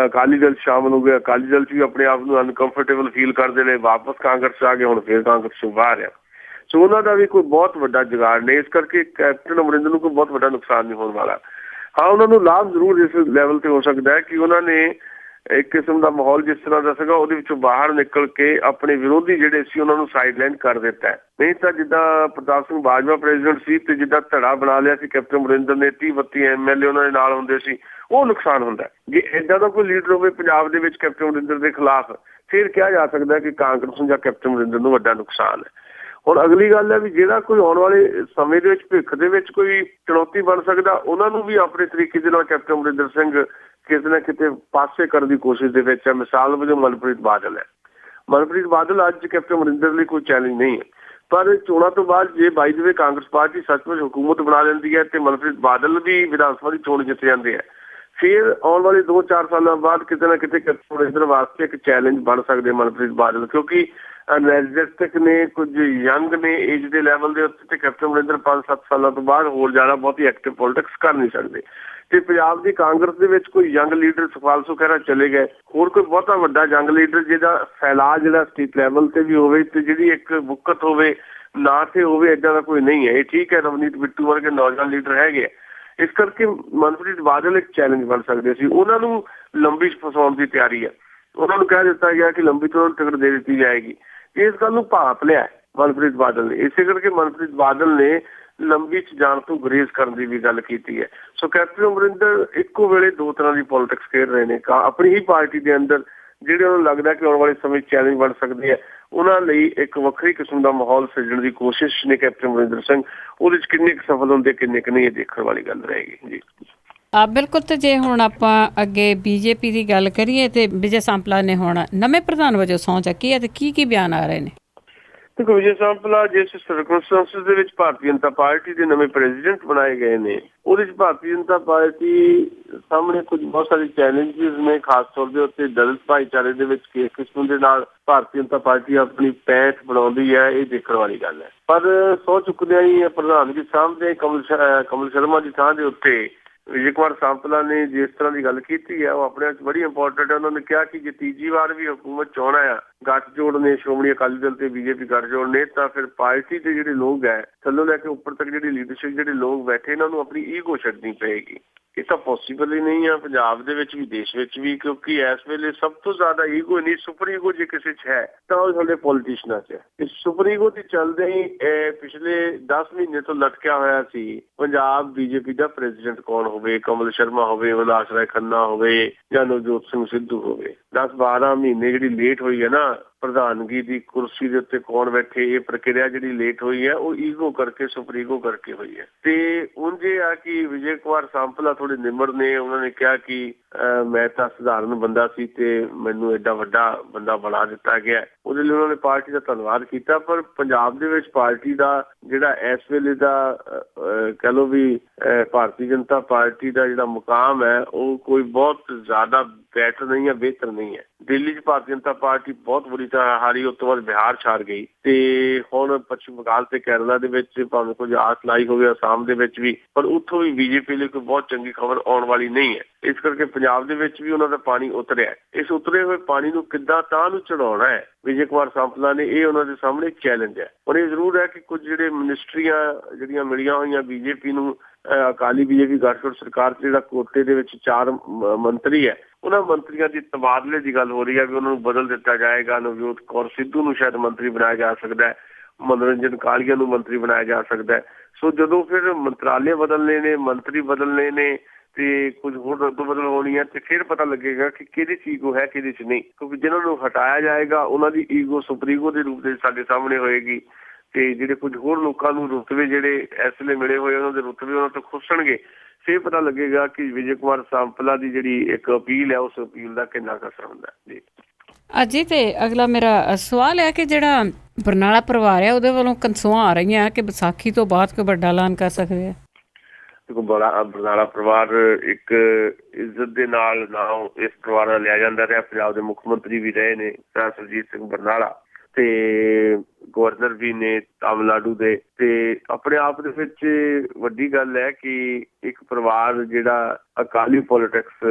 ਅਕਾਲੀ ਦਲ ਸ਼ਾਮਲ ਹੋ ਗਿਆ। ਅਕਾਲੀ ਦਲ 'ਚ ਵੀ ਆਪਣੇ ਆਪ ਨੂੰ ਅਨਕੰਫਰਟੇਬਲ ਫੀਲ ਕਰਦੇ ਨੇ, ਵਾਪਸ ਕਾਂਗਰਸ ਆ ਗਏ, ਹੁਣ ਫਿਰ ਕਾਂਗਰਸ ਤੋਂ ਬਾਹਰ ਆ। ਸੋ ਉਹਨਾਂ ਦਾ ਵੀ ਕੋਈ ਬਹੁਤ ਵੱਡਾ ਜੁਗਾੜ ਨਹੀਂ, ਇਸ ਕਰਕੇ ਕੈਪਟਨ ਅਮਰਿੰਦਰ ਨੂੰ ਕੋਈ ਬਹੁਤ ਵੱਡਾ ਨੁਕਸਾਨ ਨਹੀਂ ਹੋਣ ਵਾਲਾ। ਹਾਂ, ਉਹਨਾਂ ਨੂੰ ਲਾਭ ਜ਼ਰੂਰ ਇਸ ਲੈਵਲ ਤੇ ਹੋ ਸਕਦਾ ਹੈ ਕਿ ਉਹਨਾਂ ਨੇ ਇੱਕ ਕਿਸਮ ਦਾ ਮਾਹੌਲ ਜਿਸ ਤਰ੍ਹਾਂ ਦਾ ਸੀਗਾ ਉਹਦੇ ਵਿੱਚੋਂ ਬਾਹਰ ਨਿਕਲ ਕੇ ਆਪਣੇ ਵਿਰੋਧੀ ਜਿਹੜੇ ਸੀ ਉਹਨਾਂ ਨੂੰ ਸਾਈਡਲਾਈਨ ਕਰ ਦਿੱਤਾ। ਨਹੀਂ ਤਾਂ ਜਿੱਦਾਂ ਪ੍ਰਤਾਪ ਸਿੰਘ ਬਾਜਵਾ ਪ੍ਰੈਜ਼ੀਡੈਂਟ ਸੀ ਤੇ ਜਿੱਦਾਂ ਧੜਾ ਬਣਾ ਲਿਆ ਸੀ ਕੈਪਟਨ ਅਮਰਿੰਦਰ ਨੇ, 30-32 MLA ਉਹਨਾਂ ਦੇ ਨਾਲ ਹੁੰਦੇ ਸੀ, ਉਹ ਨੁਕਸਾਨ ਹੁੰਦਾ। ਜੇ ਏਦਾਂ ਦਾ ਕੋਈ ਲੀਡਰ ਹੋਵੇ ਪੰਜਾਬ ਦੇ ਵਿੱਚ ਕੈਪਟਨ ਅਮਰਿੰਦਰ ਦੇ ਖਿਲਾਫ, ਫਿਰ ਕਿਹਾ ਜਾ ਸਕਦਾ ਕਿ ਕਾਂਗਰਸ ਨੂੰ ਜਾਂ ਕੈਪਟਨ ਅਮਰਿੰਦਰ ਨੂੰ ਵੱਡਾ ਨੁਕਸਾਨ ਹੈ। ਹੁਣ ਅਗਲੀ ਗੱਲ ਹੈ ਵੀ ਜਿਹੜਾ ਕੋਈ ਆਉਣ ਵਾਲੇ ਸਮੇਂ ਦੇ ਵਿੱਚ ਭਵਿੱਖ ਦੇ ਵਿੱਚ ਕੋਈ ਚੁਣੌਤੀ ਬਣ ਸਕਦਾ, ਉਹਨਾਂ ਨੂੰ ਵੀ ਆਪਣੇ ਤਰੀਕੇ ਦੇ ਨਾਲ ਕੈਪਟਨ ਅਮਰਿੰਦਰ ਸਿੰਘ ਕਿਤੇ ਨਾ ਕਿਤੇ ਪਾਸੇ ਕਰਨ ਦੀ ਕੋਸ਼ਿਸ਼ ਦੇ ਵਿੱਚ ਹੈ। ਮਿਸਾਲ ਵਜੋਂ ਮਨਪ੍ਰੀਤ ਬਾਦਲ ਹੈ। ਮਨਪ੍ਰੀਤ ਬਾਦਲ ਅੱਜ ਕੈਪਟਨ ਅਮਰਿੰਦਰ ਲਈ ਕੋਈ ਚੈਲੰਜ ਨਹੀਂ ਹੈ, ਪਰ ਚੋਣਾਂ ਤੋਂ ਬਾਅਦ ਜੇ ਬਾਈ ਦੇ ਵੇ ਕਾਂਗਰਸ ਪਾਰਟੀ ਸੱਚਮੁੱਚ ਹੁਕੂਮਤ ਬਣਾ ਲੈਂਦੀ ਹੈ ਤੇ ਮਨਪ੍ਰੀਤ ਬਾਦਲ ਵੀ ਵਿਧਾਨ ਸਭਾ ਦੀ ਚੋਣ ਜਿੱਤ ਜਾਂਦੇ ਆ, ਫਿਰ ਆਉਣ ਵਾਲੇ 2-4 ਸਾਲਾਂ ਬਾਅਦ ਕਿਤੇ ਨਾ ਕਿਤੇ ਕੈਪਟਨ ਅਮਰਿੰਦਰ ਵਾਸਤੇ ਇੱਕ ਚੈਲੰਜ ਬਣ ਸਕਦੇ ਮਨਪ੍ਰੀਤ ਬਾਦਲ, ਕਿਉਂਕਿ ਐਨਰਜੈਟਿਕ ਨੇ, ਕੁਝ ਯੰਗ ਨੇ ਏਜ ਦੇ ਲੈਵਲ ਦੇ ਉੱਤੇ, ਤੇ ਕੈਪਟਨ ਅਮਰਿੰਦਰ 5-7 ਸਾਲਾਂ ਤੋਂ ਬਾਅਦ ਹੋਰ ਜ਼ਿਆਦਾ ਬਹੁਤੀ ਐਕਟਿਵ ਪੋਲਿਟਿਕਸ ਕਰ ਨਹੀਂ ਸਕਦੇ। ਤੇ ਪੰਜਾਬ ਦੀ ਕਾਂਗਰਸ ਦੇ ਵਿੱਚ ਕੋਈ ਯੰਗ ਲੀਡਰ ਸੁਖਪਾਲ ਸਿੰਘ ਖਹਿਰਾ ਚਲੇ ਗਏ, ਹੋਰ ਕੋਈ ਬਹੁਤਾ ਵੱਡਾ ਯੰਗ ਲੀਡਰ ਜਿਹਦਾ ਫੈਲਾਅ ਜਿਹੜਾ ਸਟੇਟ ਲੈਵਲ ਤੇ ਵੀ ਹੋਵੇ ਤੇ ਜਿਹੜੀ ਇੱਕ ਬੁੱਕਤ ਹੋਵੇ ਨਾ ਤੇ ਹੋਵੇ, ਏਦਾਂ ਦਾ ਕੋਈ ਨਹੀਂ ਹੈ। ਇਹ ਠੀਕ ਹੈ, ਰਵਨੀਤ ਬਿੱਟੂ ਵਰਗੇ ਨੌਜਵਾਨ ਲੀਡਰ ਹੈਗੇ, ਇਸ ਕਰਕੇ ਮਨਪ੍ਰੀਤ ਬਾਦਲ ਇੱਕ ਚੈਲੰਜ ਬਣ ਸਕਦੇ ਸੀ। ਉਹਨਾਂ ਨੂੰ ਲੰਬੀ 'ਚ ਫਸਾਉਣ ਦੀ ਤਿਆਰੀ ਹੈ। ਉਹਨਾਂ ਨੂੰ ਕਹਿ ਦਿੱਤਾ ਗਿਆ ਕਿ ਲੰਬੀ ਤੋਂ ਟਿਕਟ ਦੇ ਦਿੱਤੀ ਜਾਏਗੀ। ਇਸ ਗੱਲ ਨੂੰ ਭਾਪ ਲਿਆ ਮਨਪ੍ਰੀਤ ਬਾਦਲ ਨੇ, ਇਸੇ ਕਰਕੇ ਮਨਪ੍ਰੀਤ ਬਾਦਲ ਨੇ ਲੰਬੀ 'ਚ ਜਾਣ ਤੋਂ ਗੁਰੇਜ਼ ਕਰਨ ਦੀ ਵੀ ਗੱਲ ਕੀਤੀ ਹੈ। ਸੋ ਕੈਪਟਨ ਅਮਰਿੰਦਰ ਇੱਕੋ ਵੇਲੇ ਦੋ ਤਰ੍ਹਾਂ ਦੀ ਪੋਲਿਟਿਕਸ ਖੇਡ ਰਹੇ ਨੇ। ਆਪਣੀ ਹੀ ਪਾਰਟੀ ਦੇ ਅੰਦਰ ਜਿਹੜੇ ਉਹਨਾਂ ਨੂੰ ਲੱਗਦਾ ਕਿ ਆਉਣ ਵਾਲੇ ਸਮੇਂ ਚੈਲੰਜ ਬਣ ਸਕਦੇ ਆ, ਉਹਨਾਂ ਲਈ ਇੱਕ ਵੱਖਰੀ ਕਿਸਮ ਦਾ ਮਾਹੌਲ ਸਿਰਜਣ ਦੀ ਕੋਸ਼ਿਸ਼ ਨੇ ਕੈਪਟਨ ਅਮਰਿੰਦਰ ਸਿੰਘ। ਉਹਦੇ 'ਚ ਕਿੰਨੇ ਕੁ ਸਫਲ ਹੁੰਦੇ ਕਿੰਨੇ ਕੁ ਨਹੀਂ, ਇਹ ਦੇਖਣ ਵਾਲੀ ਗੱਲ ਰਹੇਗੀ ਜੀ। ਬਿਲਕੁਲ। ਤੇ ਜੇ ਹੁਣ ਆਪਾਂ ਅੱਗੇ ਬੀਜੇਪੀ ਦੀ ਗੱਲ ਕਰੀਏ ਤੇ ਵਿਜੇ ਸਾਂਪਲਾ ਨੇ ਹੁਣ ਨਵੇਂ ਪ੍ਰਧਾਨ ਵਜੋਂ ਸਹੁੰ ਚੱਕੀ ਹੈ ਤੇ ਕੀ ਬਿਆਨ ਆ ਰਹੇ ਨੇ? ਦੇਖੋ, ਵਿਜੇ ਸਾਂਪਲਾ ਜਿਸ ਸਰਕਮਸਟੈਂਸਿਸ ਦੇ ਵਿੱਚ ਭਾਰਤੀ ਜਨਤਾ ਪਾਰਟੀ ਦੇ ਨਵੇਂ ਪ੍ਰੈਜ਼ੀਡੈਂਟ ਬਣਾਏ ਗਏ ਨੇ, ਉਹਦੇ 'ਚ ਭਾਰਤੀ ਜਨਤਾ ਪਾਰਟੀ ਸਾਹਮਣੇ ਕੁਝ ਬਹੁਤ ਸਾਰੇ ਚੈਲੰਜਿਸ ਨੇ। ਖਾਸ ਤੌਰ ਦੇ ਉੱਤੇ ਦਲਿਤ ਭਾਈਚਾਰੇ ਦੇ ਵਿੱਚ ਕਿਸ ਕਿਸਮ ਦੇ ਨਾਲ ਭਾਰਤੀ ਜਨਤਾ ਪਾਰਟੀ ਆਪਣੀ ਪੈਠ ਬਣਾਉਂਦੀ ਹੈ, ਇਹ ਦੇਖਣ ਵਾਲੀ ਗੱਲ ਹੈ। ਪਰ ਸਹੁੰ ਚੁੱਕਦਿਆਂ ਹੀ ਪ੍ਰਧਾਨਗੀ ਸਾਹਮਣੇ ਕਮਲ ਸ਼ਰਮਾ ਦੀ ਥਾਂ ਦੇ ਉੱਤੇ ਵਿਜੇ ਕੁਮਾਰ ਸਾਂਪਲਾ ਨੇ ਜਿਸ ਤਰ੍ਹਾਂ ਦੀ ਗੱਲ ਕੀਤੀ ਹੈ, ਉਹ ਆਪਣੇ ਆਪ 'ਚ ਬੜੀ ਇੰਪੋਰਟੈਂਟ ਹੈ। ਉਹਨਾਂ ਨੇ ਕਿਹਾ ਕਿ ਜੇ ਤੀਜੀ ਵਾਰ ਵੀ ਹੁਕੂਮਤ ਚਾਹੁੰਦਾ ਆ, ਗੱਠਜੋੜ ਨੇ, ਸ਼੍ਰੋਮਣੀ ਅਕਾਲੀ ਦਲ ਤੇ ਬੀਜੇਪੀ ਗੱਠਜੋੜ ਨੇ, ਤਾਂ ਫਿਰ ਪਾਰਟੀ ਦੇ ਜਿਹੜੇ ਲੋਕ ਹੈ ਥੱਲੋਂ ਲੈ ਕੇ ਉੱਪਰ ਤੱਕ ਜਿਹੜੀ ਲੀਡਰਸ਼ਿਪ ਜਿਹੜੇ ਲੋਕ ਬੈਠੇ, ਇਹਨਾਂ ਨੂੰ ਆਪਣੀ ਈਗੋ ਛੱਡਣੀ ਪਏਗੀ। ਇਹ ਤਾਂ ਪੋਸੀਬਲ ਹੀ ਨਹੀਂ ਆ ਪੰਜਾਬ ਦੇ ਵਿੱਚ ਵੀ, ਦੇਸ਼ ਵਿੱਚ ਵੀ, ਕਿਉਂਕਿ ਇਸ ਵੇਲੇ ਸਭ ਤੋਂ ਜ਼ਿਆਦਾ ਈਗੋ ਨਹੀਂ, ਸੁਪਰ ਈਗੋ ਜੇ ਕਿਸੇ 'ਚ ਹੈ ਤਾਂ ਉਹ ਸਾਡੇ ਪੋਲੀਟੀਸ਼ੀਅਨਾਂ 'ਚ ਹੈ। ਇਸ ਸੁਪਰ ਈਗੋ ਦੇ ਚੱਲਦੇ ਹੀ ਪਿਛਲੇ 10 ਮਹੀਨੇ ਤੋਂ ਲਟਕਿਆ ਹੋਇਆ ਸੀ ਪੰਜਾਬ ਬੀਜੇਪੀ ਦਾ ਪ੍ਰੈਜ਼ੀਡੈਂਟ ਕੌਣ ਹੋਵੇ, ਕਮਲ ਸ਼ਰਮਾ ਹੋਵੇ, ਵਿਲਾਸ ਰਾਏ ਖੰਨਾ ਹੋਵੇ ਜਾਂ ਨਵਜੋਤ ਸਿੰਘ ਸਿੱਧੂ ਹੋਵੇ। 10-12 ਮਹੀਨੇ ਜਿਹੜੀ ਲੇਟ ਹੋਈ ਹੈ ਨਾ ਪ੍ਰਧਾਨਗੀ ਦੀ ਕੁਰਸੀ ਦੇ ਉੱਤੇ ਕੌਣ ਬੈਠੇ, ਇਹ ਪ੍ਰਕਿਰਿਆ ਜਿਹੜੀ ਲੇਟ ਹੋਈ ਹੈ ਉਹ ਈਗੋ ਕਰਕੇ, ਸੁਪਰ ਈਗੋ ਕਰਕੇ ਹੋਈ ਹੈ। ਤੇ ਉਂਝ ਇਹ ਆ ਕਿ ਵਿਜੇ ਕੁਮਾਰ ਸਾਂਪਲਾ ਥੋੜੇ ਨਿਮਰ ਨੇ। ਉਹਨਾਂ ਨੇ ਕਿਹਾ ਕਿ ਮੈਂ ਤਾਂ ਸਧਾਰਨ ਬੰਦਾ ਸੀ ਤੇ ਮੈਨੂੰ ਐਡਾ ਵੱਡਾ ਬੰਦਾ ਬਣਾ ਦਿੱਤਾ ਗਿਆ, ਉਹਦੇ ਲਈ ਉਹਨਾਂ ਨੇ ਪਾਰਟੀ ਦਾ ਧੰਨਵਾਦ ਕੀਤਾ। ਪਰ ਪੰਜਾਬ ਦੇ ਵਿੱਚ ਪਾਰਟੀ ਦਾ ਜਿਹੜਾ ਇਸ ਵੇਲੇ ਦਾ ਕਹਿ ਲਓ ਵੀ ਭਾਰਤੀ ਜਨਤਾ ਪਾਰਟੀ ਦਾ ਜਿਹੜਾ ਮੁਕਾਮ ਹੈ ਉਹ ਕੋਈ ਬਹੁਤ ਜ਼ਿਆਦਾ ਬੈਟਰ ਨਹੀਂ ਹੈ, ਬਿਹਤਰ ਨਹੀਂ ਹੈ। ਦਿੱਲੀ 'ਚ ਭਾਰਤੀ ਜਨਤਾ ਪਾਰਟੀ ਬਹੁਤ ਬੁਰੀ ਤਰ੍ਹਾਂ ਹਾਰੀ, ਉਸ ਤੋਂ ਬਾਅਦ ਬਿਹਾਰ ਛਾੜ ਗਈ ਤੇ ਹੁਣ ਪੱਛਮੀ ਬੰਗਾਲ ਤੇ ਕੇਰਲਾ ਦੇ ਵਿੱਚ ਭਾਵੇਂ ਕੁਝ ਆਸ ਲਾਈ ਹੋਵੇ, ਅਸਾਮ ਦੇ ਵਿੱਚ ਵੀ, ਪਰ ਉੱਥੋਂ ਵੀ ਬੀਜੇਪੀ ਲਈ ਕੋਈ ਬਹੁਤ ਚੰਗੀ ਖਬਰ ਆਉਣ ਵਾਲੀ ਨਹੀਂ ਹੈ। ਇਸ ਕਰਕੇ ਪੰਜਾਬ ਦੇ ਵਿੱਚ ਵੀ ਉਹਨਾਂ ਦਾ ਪਾਣੀ ਉਤਰਿਆ। ਇਸ ਉਤਰੇ ਹੋਏ ਪਾਣੀ ਨੂੰ ਕਿੱਦਾਂ ਤਾਂ ਨੂੰ ਚੜਾਉਣਾ ਹੈ ਵਿਜੇ ਕੁਮਾਰ ਸਾਂਪਲਾ ਨੇ, ਇਹ ਉਹਨਾਂ ਦੇ ਸਾਹਮਣੇ ਚੈਲੰਜ ਹੈ। ਪਰ ਇਹ ਜ਼ਰੂਰ ਹੈ ਕਿ ਕੁਝ ਜਿਹੜੇ ਮਿਨਿਸਟਰੀਆਂ ਜਿਹੜੀਆਂ ਮਿਲੀਆਂ ਹੋਈਆਂ ਬੀਜੇਪੀ ਨੂੰ, ਅਕਾਲੀ ਬੀਜੇਪੀ ਗੱਠਜੋੜ ਸਰਕਾਰ 'ਚ ਜਿਹੜਾ ਕੋਟੇ ਦੇ ਵਿੱਚ 4 ਮੰਤਰੀ ਹੈ, ਉਹਨਾਂ ਮੰਤਰੀਆਂ ਦੀ ਤਬਾਦਲੇ ਦੀ ਗੱਲ ਹੋ ਰਹੀ ਹੈ ਵੀ ਉਹਨਾਂ ਨੂੰ ਬਦਲ ਦਿੱਤਾ ਜਾਏਗਾ। ਨਵਜੋਤ ਕੌਰ ਸਿੱਧੂ ਨੂੰ ਸ਼ਾਇਦ ਮੰਤਰੀ ਬਣਾਇਆ ਜਾ ਸਕਦਾ ਹੈ, ਮਨੋਰੰਜਨ ਕਾਲੀਆ ਨੂੰ ਮੰਤਰੀ ਬਣਾਇਆ ਜਾ ਸਕਦਾ ਹੈ। ਸੋ ਜਦੋਂ ਫਿਰ ਮੰਤਰਾਲੇ ਬਦਲਨੇ ਨੇ, ਮੰਤਰੀ ਬਦਲਨੇ ਨੇ ਤੇ ਕੁਝ ਹੋਰ ਰੱਦੋ ਬਦਲ ਹੋਣੀ ਹੈ, ਤੇ ਫਿਰ ਪਤਾ ਲੱਗੇਗਾ ਕਿ ਕਿਹਦੇ 'ਚ ਈਗੋ ਹੈ, ਕਿਹਦੇ 'ਚ ਨਹੀਂ। ਕਿਉਂਕਿ ਜਿਹਨਾਂ ਨੂੰ ਹਟਾਇਆ ਜਾਏਗਾ ਉਹਨਾਂ ਦੀ ਈਗੋ ਸੁਪਰ ਈਗੋ ਦੇ ਰੂਪ ਦੇ ਸਾਡੇ ਸਾਹਮਣੇ ਹੋਏਗੀ, ਤੇ ਜਿਹੜੇ ਕੁਝ ਹੋਰ ਲੋਕਾਂ ਨੂੰ ਰੁਤਬੇ ਜਿਹੜੇ ਇਸ ਵੇਲੇ ਮਿਲੇ ਹੋਏ ਉਹਨਾਂ ਦੇ ਰੁਤਬੇ ਉਹਨਾਂ ਤੋਂ ਖੁੱਸਣਗੇ। ਫਿਰ ਪਤਾ ਲੱਗੇਗਾ ਕਿ ਵਿਜੇ ਕੁਮਾਰ ਸਾਂਪਲਾ ਦੀ ਜਿਹੜੀ ਇੱਕ ਅਪੀਲ ਹੈ ਉਸ ਅਪੀਲ ਦਾ ਕਿੰਨਾ ਕੁ ਅਸਰ ਹੁੰਦਾ ਜੀ। ਅਜੀ ਤੇ ਅਗਲਾ ਮੇਰਾ ਸਵਾਲ ਹੈ ਕਿ ਜਿਹੜਾ ਬਰਨਾਲਾ ਪਰਿਵਾਰ ਹੈ ਉਹਦੇ ਵੱਲੋਂ ਕਨਸੂਆਂ ਆ ਰਹੀਆਂ ਕਿ ਵਿਸਾਖੀ ਤੋਂ ਬਾਅਦ ਕੋਈ ਵੱਡਾ ਐਲਾਨ ਕਰ ਸਕਦੇ ਆ। ਦੇਖੋ, ਬਰਨਾਲਾ ਪਰਿਵਾਰ ਇੱਕ ਇੱਜ਼ਤ ਦੇ ਨਾਲ ਨਾਮ ਇਸ ਪਰਿਵਾਰ ਦਾ ਲਿਆ ਜਾਂਦਾ ਰਿਹਾ। ਪੰਜਾਬ ਦੇ ਮੁੱਖ ਮੰਤਰੀ ਵੀ ਰਹੇ ਨੇ ਸਰਜੀਤ ਸਿੰਘ ਬਰਨਾਲਾ, ਤੇ ਗਵਰਨਰ ਵੀ ਨੇ ਤਾਮਿਲਨਾਡੂ ਦੇ। ਤੇ ਆਪਣੇ ਆਪ ਦੇ ਵਿੱਚ ਵੱਡੀ ਗੱਲ ਹੈ ਕਿ ਇੱਕ ਪਰਿਵਾਰ ਜਿਹੜਾ ਅਕਾਲੀ ਪੋਲੀਟਿਕਸ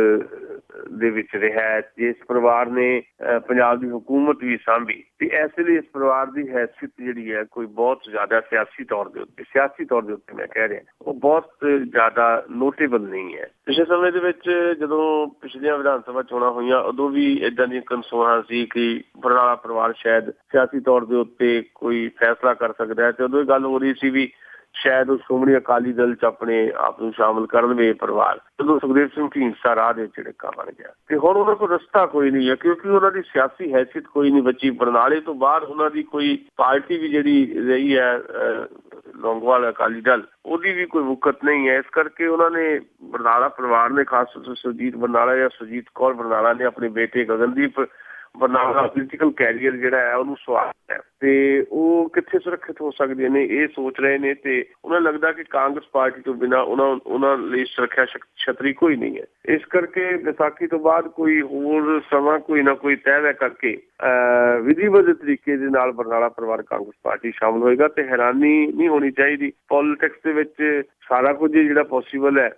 ਦੇ ਵਿੱਚ ਰਿਹਾ, ਜਿਸ ਪਰਿਵਾਰ ਨੇ ਪੰਜਾਬ ਦੀ ਹਕੂਮਤ ਵੀ ਸਾਂਭੀ, ਤੇ ਇਸ ਲਈ ਇਸ ਪਰਿਵਾਰ ਦੀ ਹੈਸੀਅਤ ਜਿਹੜੀ ਹੈ ਕੋਈ ਬਹੁਤ ਜ਼ਿਆਦਾ ਸਿਆਸੀ ਤੌਰ ਦੇ ਉੱਤੇ ਮੈਂ ਕਹਿ ਰਿਹਾ, ਉਹ ਬਹੁਤ ਜ਼ਿਆਦਾ ਨੋਟੇਬਲ ਨਹੀਂ ਹੈ। ਪਿਛਲੇ ਸਮੇਂ ਦੇ ਵਿੱਚ ਜਦੋਂ ਪਿਛਲੀਆਂ ਵਿਧਾਨ ਸਭਾ ਚੋਣਾਂ ਹੋਈਆਂ, ਉਦੋਂ ਵੀ ਏਦਾਂ ਦੀਆਂ ਕਨਸੂਆਂ ਸੀ ਕਿ ਬਰਨਾਲਾ ਪਰਿਵਾਰ ਸ਼ਾਇਦ ਸਿਆਸੀ ਤੌਰ ਦੇ ਉੱਤੇ ਕੋਈ ਫੈਸਲਾ ਕਰ ਸਕਦਾ ਹੈ, ਤੇ ਉਦੋਂ ਇਹ ਗੱਲ ਹੋ ਰਹੀ ਸੀ ਵੀ ਸ਼ਾਇਦ ਉਹ ਸ਼੍ਰੋਮਣੀ ਅਕਾਲੀ ਦਲ 'ਚ ਆਪਣੇ ਆਪ ਨੂੰ ਸ਼ਾਮਲ ਕਰ ਲਵੇ ਪਰਿਵਾਰ। ਜਦੋਂ ਸੁਖਦੇਵ ਸਿੰਘ ਢੀਂਡਸਾ ਰਾਹ ਦੇ ਝਿੜਕਾ ਬਣ ਗਿਆ, ਤੇ ਹੁਣ ਉਹਨਾਂ ਕੋਲ ਰਸਤਾ ਕੋਈ ਨਹੀਂ ਹੈ, ਕਿਉਂਕਿ ਉਹਨਾਂ ਦੀ ਸਿਆਸੀ ਹੈਸੀਅਤ ਕੋਈ ਨਹੀਂ ਬਚੀ। ਬਰਨਾਲੇ ਤੋਂ ਬਾਹਰ ਉਹਨਾਂ ਦੀ ਕੋਈ ਪਾਰਟੀ ਵੀ ਜਿਹੜੀ ਰਹੀ ਹੈ ਲੌਂਗੋਵਾਲ ਅਕਾਲੀ ਦਲ, ਉਹਦੀ ਵੀ ਕੋਈ ਵੁਕਤ ਨਹੀਂ ਹੈ। ਇਸ ਕਰਕੇ ਉਹਨਾਂ ਨੇ ਬਰਨਾਲਾ ਪਰਿਵਾਰ ਨੇ, ਖਾਸ ਤੌਰ ਸੁਰਜੀਤ ਬਰਨਾਲਾ ਜਾਂ ਸੁਰਜੀਤ ਕੌਰ ਬਰਨਾਲਾ ਨੇ ਆਪਣੇ ਬੇਟੇ ਗਗਨਦੀਪ ਬਰਨਾਲਾ ਦਾ ਪੋਲੀਟੀਕਲ ਕੈਰੀਅਰ ਜਿਹੜਾ ਹੈ ਉਹਨੂੰ ਸਵਾਰਿਆ ਹੈ। ਤੇ ਉਹ ਕਿੱਥੇ ਸੁਰੱਖਿਅਤ ਹੋ ਸਕਦੀਆਂ ਨੇ, ਇਹ ਸੋਚ ਰਹੇ ਨੇ। ਤੇ ਉਹਨਾਂ ਨੂੰ ਲੱਗਦਾ ਕਿ ਕਾਂਗਰਸ ਪਾਰਟੀ ਤੋਂ ਬਿਨਾਂ ਉਹਨਾਂ ਲਈ ਸੁਰੱਖਿਆ ਛਤਰੀ ਕੋਈ ਨਹੀਂ ਹੈ। ਇਸ ਕਰਕੇ ਵਿਸਾਖੀ ਤੋਂ ਬਾਅਦ ਕੋਈ ਹੋਰ ਸਮਾਂ ਕੋਈ ਨਾ ਕੋਈ ਤੈਅ ਕਰਕੇ ਵਿਧੀਵਤ ਤਰੀਕੇ ਦੇ ਨਾਲ ਬਰਨਾਲਾ ਪਰਿਵਾਰ ਕਾਂਗਰਸ ਪਾਰਟੀ ਸ਼ਾਮਲ ਹੋਏਗਾ। ਤੇ ਹੈਰਾਨੀ ਨਹੀਂ ਹੋਣੀ ਚਾਹੀਦੀ, ਪੋਲੀਟਿਕਸ ਦੇ ਵਿੱਚ ਸਾਰਾ ਕੁਝ ਜਿਹੜਾ ਪੋਸੀਬਲ ਹੈ।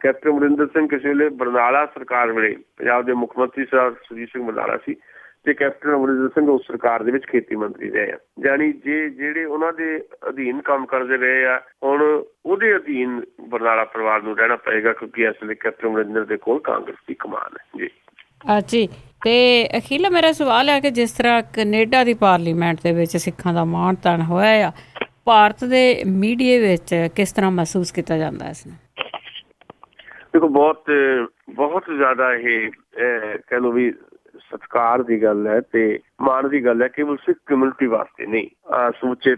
ਕੈਪਟਨ ਅਮਰਿੰਦਰ ਸਿੰਘ ਕਿਸੇ ਵੇਲੇ ਬਰਨਾਲਾ ਸਰਕਾਰ ਵੇਲੇ ਪੰਜਾਬ ਦੇ ਮੁੱਖ ਮੰਤਰੀ ਸਰ ਸੁਰਜੀਤ ਸਿੰਘ ਬਰਨਾਲਾ ਸੀ ਤੇ ਕੈਪਟਨ ਅਮਰਿੰਦਰ ਸਿੰਘ ਉਸ ਸਰਕਾਰ ਦੇ ਵਿੱਚ ਖੇਤੀ ਮੰਤਰੀ ਰਹੇ ਆ। ਜਾਣੀ ਜਿਹੜੇ ਉਹਨਾਂ ਦੇ ਅਧੀਨ ਕੰਮ ਕਰਦੇ ਰਹੇ ਆ, ਹੁਣ ਉਹਦੇ ਅਧੀਨ ਬਰਨਾਲਾ ਪਰਿਵਾਰ ਨੂੰ ਰਹਿਣਾ ਪਏਗਾ, ਕਿਉਂਕਿ ਇਸ ਵੇਲੇ ਕੈਪਟਨ ਅਮਰਿੰਦਰ ਦੇ ਕੋਲ ਕਾਂਗਰਸ ਦੀ ਕਮਾਨ ਹੈ ਜੀ। ਜੀ ਤੇ ਅਖੀਲਾ ਮੇਰਾ ਸਵਾਲ ਹੈ ਕਿ ਜਿਸ ਤਰ੍ਹਾਂ ਕੈਨੇਡਾ ਦੀ ਪਾਰਲੀਮੈਂਟ ਦੇ ਵਿੱਚ ਸਿੱਖਾਂ ਦਾ ਮਾਣ ਤਾਣ ਹੋਇਆ ਆ, ਭਾਰਤ ਦੇ ਮੀਡੀਆ ਵਿੱਚ ਕਿਸ ਤਰ੍ਹਾਂ ਮਹਿਸੂਸ ਕੀਤਾ ਜਾਂਦਾ ਇਸ ਨੂੰ? ਦੇਖੋ ਬਹੁਤ ਜ਼ਿਆਦਾ ਇਹ ਕਹਿ ਲਓ ਵੀ ਸਤਿਕਾਰ ਦੀ ਗੱਲ ਹੈ ਤੇ ਮਾਣ ਦੀ ਗੱਲ ਹੈ, ਕੇਵਲ ਸਿੱਖ ਕਮਿਊਨਿਟੀ ਵਾਸਤੇ ਨਹੀਂ, ਸਮੁੱਚੇ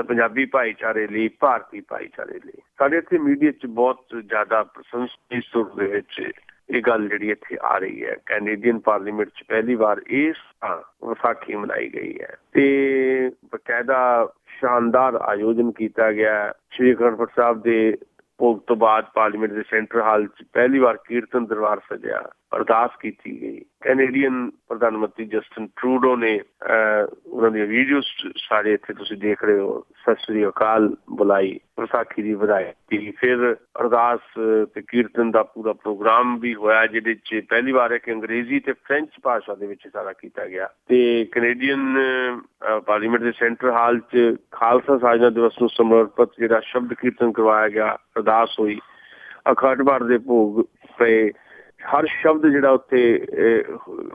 ਪੰਜਾਬੀ ਭਾਈਚਾਰੇ ਲਈ, ਭਾਰਤੀ ਭਾਈਚਾਰੇ ਲਈ। ਸਾਡੇ ਇੱਥੇ ਮੀਡੀਆ 'ਚ ਬਹੁਤ ਜ਼ਿਆਦਾ ਪ੍ਰਸ਼ੰਸਾ ਸੁਰ ਦੇ ਵਿੱਚ ਇਹ ਗੱਲ ਜਿਹੜੀ ਇੱਥੇ ਆ ਰਹੀ ਹੈ। ਕੈਨੇਡੀਅਨ ਪਾਰਲੀਮੈਂਟ 'ਚ ਪਹਿਲੀ ਵਾਰ ਇਸ ਵਿਸਾਖੀ ਮਨਾਈ ਗਈ ਹੈ ਤੇ ਬਕਾਇਦਾ ਸ਼ਾਨਦਾਰ ਆਯੋਜਨ ਕੀਤਾ ਗਿਆ। ਸ਼੍ਰੀ ਅਖੰਡ ਸਾਹਿਬ ਦੇ ਭੋਗ ਤੋਂ ਬਾਅਦ ਪਾਰਲੀਮੈਂਟ ਦੇ ਸੈਂਟਰ ਹਾਲ 'ਚ ਪਹਿਲੀ ਵਾਰ ਕੀਰਤਨ ਦਰਬਾਰ ਸਜਿਆ, ਅਰਦਾਸ ਕੀਤੀ ਗਈ। ਕੈਨੇਡੀਅਨ ਪ੍ਰਧਾਨ ਮੰਤਰੀ ਜਸਟਿਨ ਟਰੂਡੋ ਨੇ ਉਹਨਾਂ ਦੀਆਂ ਵੀਡੀਓਜ਼ ਸਾਰੇ ਇੱਥੇ ਤੁਸੀਂ ਦੇਖ ਰਹੇ ਹੋ, ਸਤਿ ਸ੍ਰੀ ਅਕਾਲ ਬੁਲਾਈ, ਵਿਸਾਖੀ ਦੀ ਵਧਾਈ ਦਿੱਤੀ। ਫਿਰ ਅਰਦਾਸ ਤੇ ਕੀਰਤਨ ਦਾ ਪੂਰਾ ਪ੍ਰੋਗਰਾਮ ਵੀ ਹੋਇਆ, ਜਿਹਦੇ 'ਚ ਪਹਿਲੀ ਵਾਰ ਹੈ ਕਿ ਅੰਗਰੇਜ਼ੀ ਤੇ ਫ੍ਰੈਂਚ ਭਾਸ਼ਾ ਦੇ ਵਿੱਚ ਸਾਰਾ ਕੀਤਾ ਗਿਆ। ਤੇ ਕੈਨੇਡੀਅਨ ਪਾਰਲੀਮੈਂਟ ਦੇ ਸੈਂਟਰ ਹਾਲ 'ਚ ਖਾਲਸਾ ਸਾਜਨਾ ਦਿਵਸ ਨੂੰ ਸਮਰਪਿਤ ਜਿਹੜਾ ਸ਼ਬਦ ਕੀਰਤਨ ਕਰਵਾਇਆ ਗਿਆ, ਅਰਦਾਸ ਹੋਈ, ਅਖੰਡ ਪਾਠ ਦੇ ਭੋਗ ਪਏ। ਹਰ ਸ਼ਬਦ ਜਿਹੜਾ ਉੱਥੇ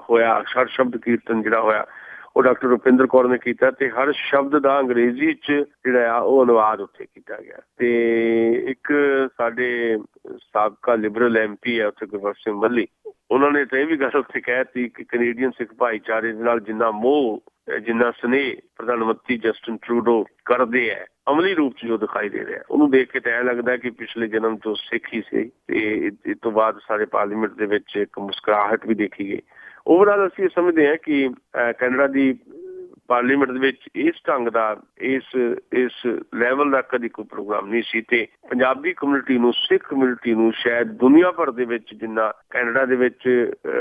ਹੋਇਆ, ਹਰ ਸ਼ਬਦ ਕੀਰਤਨ ਜਿਹੜਾ ਹੋਇਆ ਉਹ ਡਾਕਟਰ ਰੁਪਿੰਦਰ ਕੌਰ ਨੇ ਕੀਤਾ ਤੇ ਹਰ ਸ਼ਬਦ ਦਾ ਅੰਗਰੇਜ਼ੀ 'ਚ ਜਿਹੜਾ ਆ ਉਹ ਅਨੁਵਾਦ ਉੱਥੇ ਕੀਤਾ ਗਿਆ। ਤੇ ਇੱਕ ਸਾਡੇ ਸਾਬਕਾ ਲਿਬਰਲ MP ਹੈ ਉੱਥੇ ਗੁਰਬਖਸ਼ ਸਿੰਘ ਮੱਲੀ, ਉਹਨਾਂ ਨੇ ਤਾਂ ਇਹ ਵੀ ਗੱਲ ਉੱਥੇ ਕਹਿ ਦਿੱਤੀ ਕਿ ਕੈਨੇਡੀਅਨ ਸਿੱਖ ਭਾਈਚਾਰੇ ਦੇ ਨਾਲ ਜਿੰਨਾ ਮੋਹ, ਜਿੰਨਾ ਸਨੇਹ ਪ੍ਰਧਾਨ ਮੰਤਰੀ ਜਸਟਿਨ ਟਰੂਡੋ ਕਰਦੇ ਹੈ, ਅਮਲੀ ਰੂਪ 'ਚ ਜੋ ਦਿਖਾਈ ਦੇ ਰਿਹਾ, ਉਹਨੂੰ ਦੇਖ ਕੇ ਤਾਂ ਐਂ ਲੱਗਦਾ ਕਿ ਪਿਛਲੇ ਜਨਮ ਤੋਂ ਸਿੱਖ ਹੀ ਸੀ। ਤੇ ਇਸ ਤੋਂ ਬਾਅਦ ਸਾਰੇ ਪਾਰਲੀਮੈਂਟ ਦੇ ਵਿੱਚ ਇੱਕ ਮੁਸਕਰਾਹਟ ਵੀ ਦੇਖੀ ਗਈ। ਓਵਰਆਲ ਅਸੀਂ ਸਮਝਦੇ ਹਾਂ ਕਿ ਕੈਨੇਡਾ ਦੀ ਪਾਰਲੀਮੈਂਟ ਦੇ ਵਿੱਚ ਇਸ ਢੰਗ ਦਾ, ਇਸ ਲੈਵਲ ਦਾ ਕਦੀ ਕੋਈ ਪ੍ਰੋਗਰਾਮ ਨਹੀਂ ਸੀ। ਤੇ ਪੰਜਾਬੀ ਕਮਿਊਨਿਟੀ ਨੂੰ, ਸਿੱਖ ਕਮਿਊਨਿਟੀ ਨੂੰ ਸ਼ਾਇਦ ਦੁਨੀਆ ਭਰ ਦੇ ਵਿੱਚ ਜਿੰਨਾ ਕੈਨੇਡਾ ਦੇ ਵਿੱਚ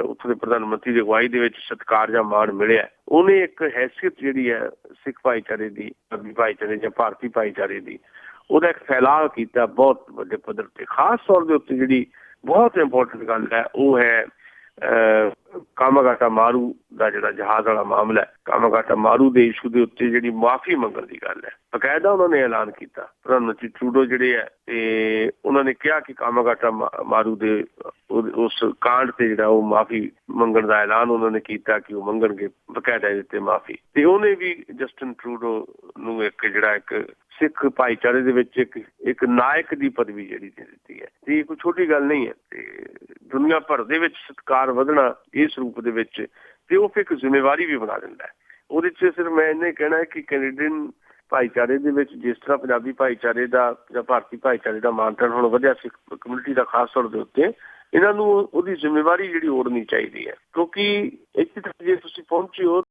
ਉੱਥੋਂ ਦੇ ਪ੍ਰਧਾਨ ਮੰਤਰੀ ਦੀ ਅਗਵਾਈ ਦੇ ਵਿੱਚ ਸਤਿਕਾਰ ਜਾਂ ਮਾਣ ਮਿਲਿਆ, ਉਹਨੇ ਇੱਕ ਹੈਸੀਅਤ ਜਿਹੜੀ ਹੈ ਸਿੱਖ ਭਾਈਚਾਰੇ ਦੀ, ਪੰਜਾਬੀ ਭਾਈਚਾਰੇ ਜਾਂ ਭਾਰਤੀ ਭਾਈਚਾਰੇ ਦੀ, ਉਹਦਾ ਇੱਕ ਫੈਲਾਅ ਕੀਤਾ ਬਹੁਤ ਵੱਡੇ ਪੱਧਰ ਤੇ। ਖਾਸ ਤੌਰ ਦੇ ਉੱਤੇ ਜਿਹੜੀ ਬਹੁਤ ਇੰਪੋਰਟੈਂਟ ਗੱਲ ਹੈ ਉਹ ਹੈ ਕਾਮਾਗਾਟਾ ਮਾਰੂ ਦਾ ਜਿਹੜਾ ਜਹਾਜ਼ ਵਾਲਾ ਮਾਮਲਾ ਹੈ। ਕਾਮਾਗਾਟਾ ਮਾਰੂ ਦੇ ਇਸ਼ੂ ਦੇ ਉੱਤੇ ਜਿਹੜੀ ਮੁਆਫੀ ਮੰਗਣ ਦੀ ਗੱਲ ਹੈ, ਬਕਾਇਦਾ ਉਹਨਾਂ ਨੇ ਐਲਾਨ ਕੀਤਾ। ਪ੍ਰਧਾਨ ਮੰਤਰੀ ਟਰੂਡੋ ਜਿਹੜੇ ਹੈ ਤੇ ਉਹਨਾਂ ਨੇ ਕਿਹਾ ਕਿ ਕਾਮਾਗਾਟਾ ਮਾਰੂ ਦੇ ਉਸ ਕਾਂਡ ਤੇ ਜਿਹੜਾ ਉਹ ਮੁਆਫੀ ਮੰਗਣ ਦਾ ਐਲਾਨ ਉਹਨਾਂ ਨੇ ਕੀਤਾ ਕਿ ਉਹ ਮੰਗਣਗੇ ਬਕਾਇਦਾ ਇਹਦੇ ਤੇ ਮੁਆਫੀ। ਤੇ ਉਹਨੇ ਵੀ ਜਸਟਿਨ ਟਰੂਡੋ ਨੂੰ ਇੱਕ ਜਿਹੜਾ ਇੱਕ ਸਿੱਖ ਭਾਈਚਾਰੇ ਦੇ ਵਿੱਚ ਇੱਕ ਨਾਇਕ ਦੀ ਪਦਵੀ ਜਿਹੜੀ ਦੇ ਦਿੱਤੀ ਹੈ। ਤੇ ਇਹ ਕੋਈ ਛੋਟੀ ਗੱਲ ਨਹੀਂ ਹੈ। ਤੇ ਦੁਨੀਆ ਭਰ ਦੇ ਵਿੱਚ ਸਤਿਕਾਰ ਵਧਣਾ ਇਸ ਰੂਪ ਦੇ ਵਿੱਚ, ਤੇ ਉਹ ਫਿਰ ਇੱਕ ਜ਼ਿੰਮੇਵਾਰੀ ਵੀ ਬਣਾ ਦਿੰਦਾ ਹੈ। ਉਹਦੇ 'ਚ ਸਿਰਫ ਮੈਂ ਇੰਨਾ ਹੀ ਕਹਿਣਾ ਹੈ ਕਿ ਕੈਨੇਡੀਅਨ ਭਾਈਚਾਰੇ ਦੇ ਵਿੱਚ ਜਿਸ ਤਰ੍ਹਾਂ ਪੰਜਾਬੀ ਭਾਈਚਾਰੇ ਦਾ ਜਾਂ ਭਾਰਤੀ ਭਾਈਚਾਰੇ ਦਾ ਮਾਨਤਾਨ ਹੁਣ ਵਧਿਆ ਸਿੱਖ ਕਮਿਊਨਿਟੀ ਦਾ ਖਾਸ ਤੌਰ ਦੇ ਉੱਤੇ, ਇਹਨਾਂ ਨੂੰ ਉਹਦੀ ਜ਼ਿੰਮੇਵਾਰੀ ਜਿਹੜੀ ਓੜਨੀ ਚਾਹੀਦੀ ਹੈ। ਕਿਉਂਕਿ ਇੱਥੇ ਤੱਕ ਜੇ ਤੁਸੀਂ ਪਹੁੰਚੇ ਹੋ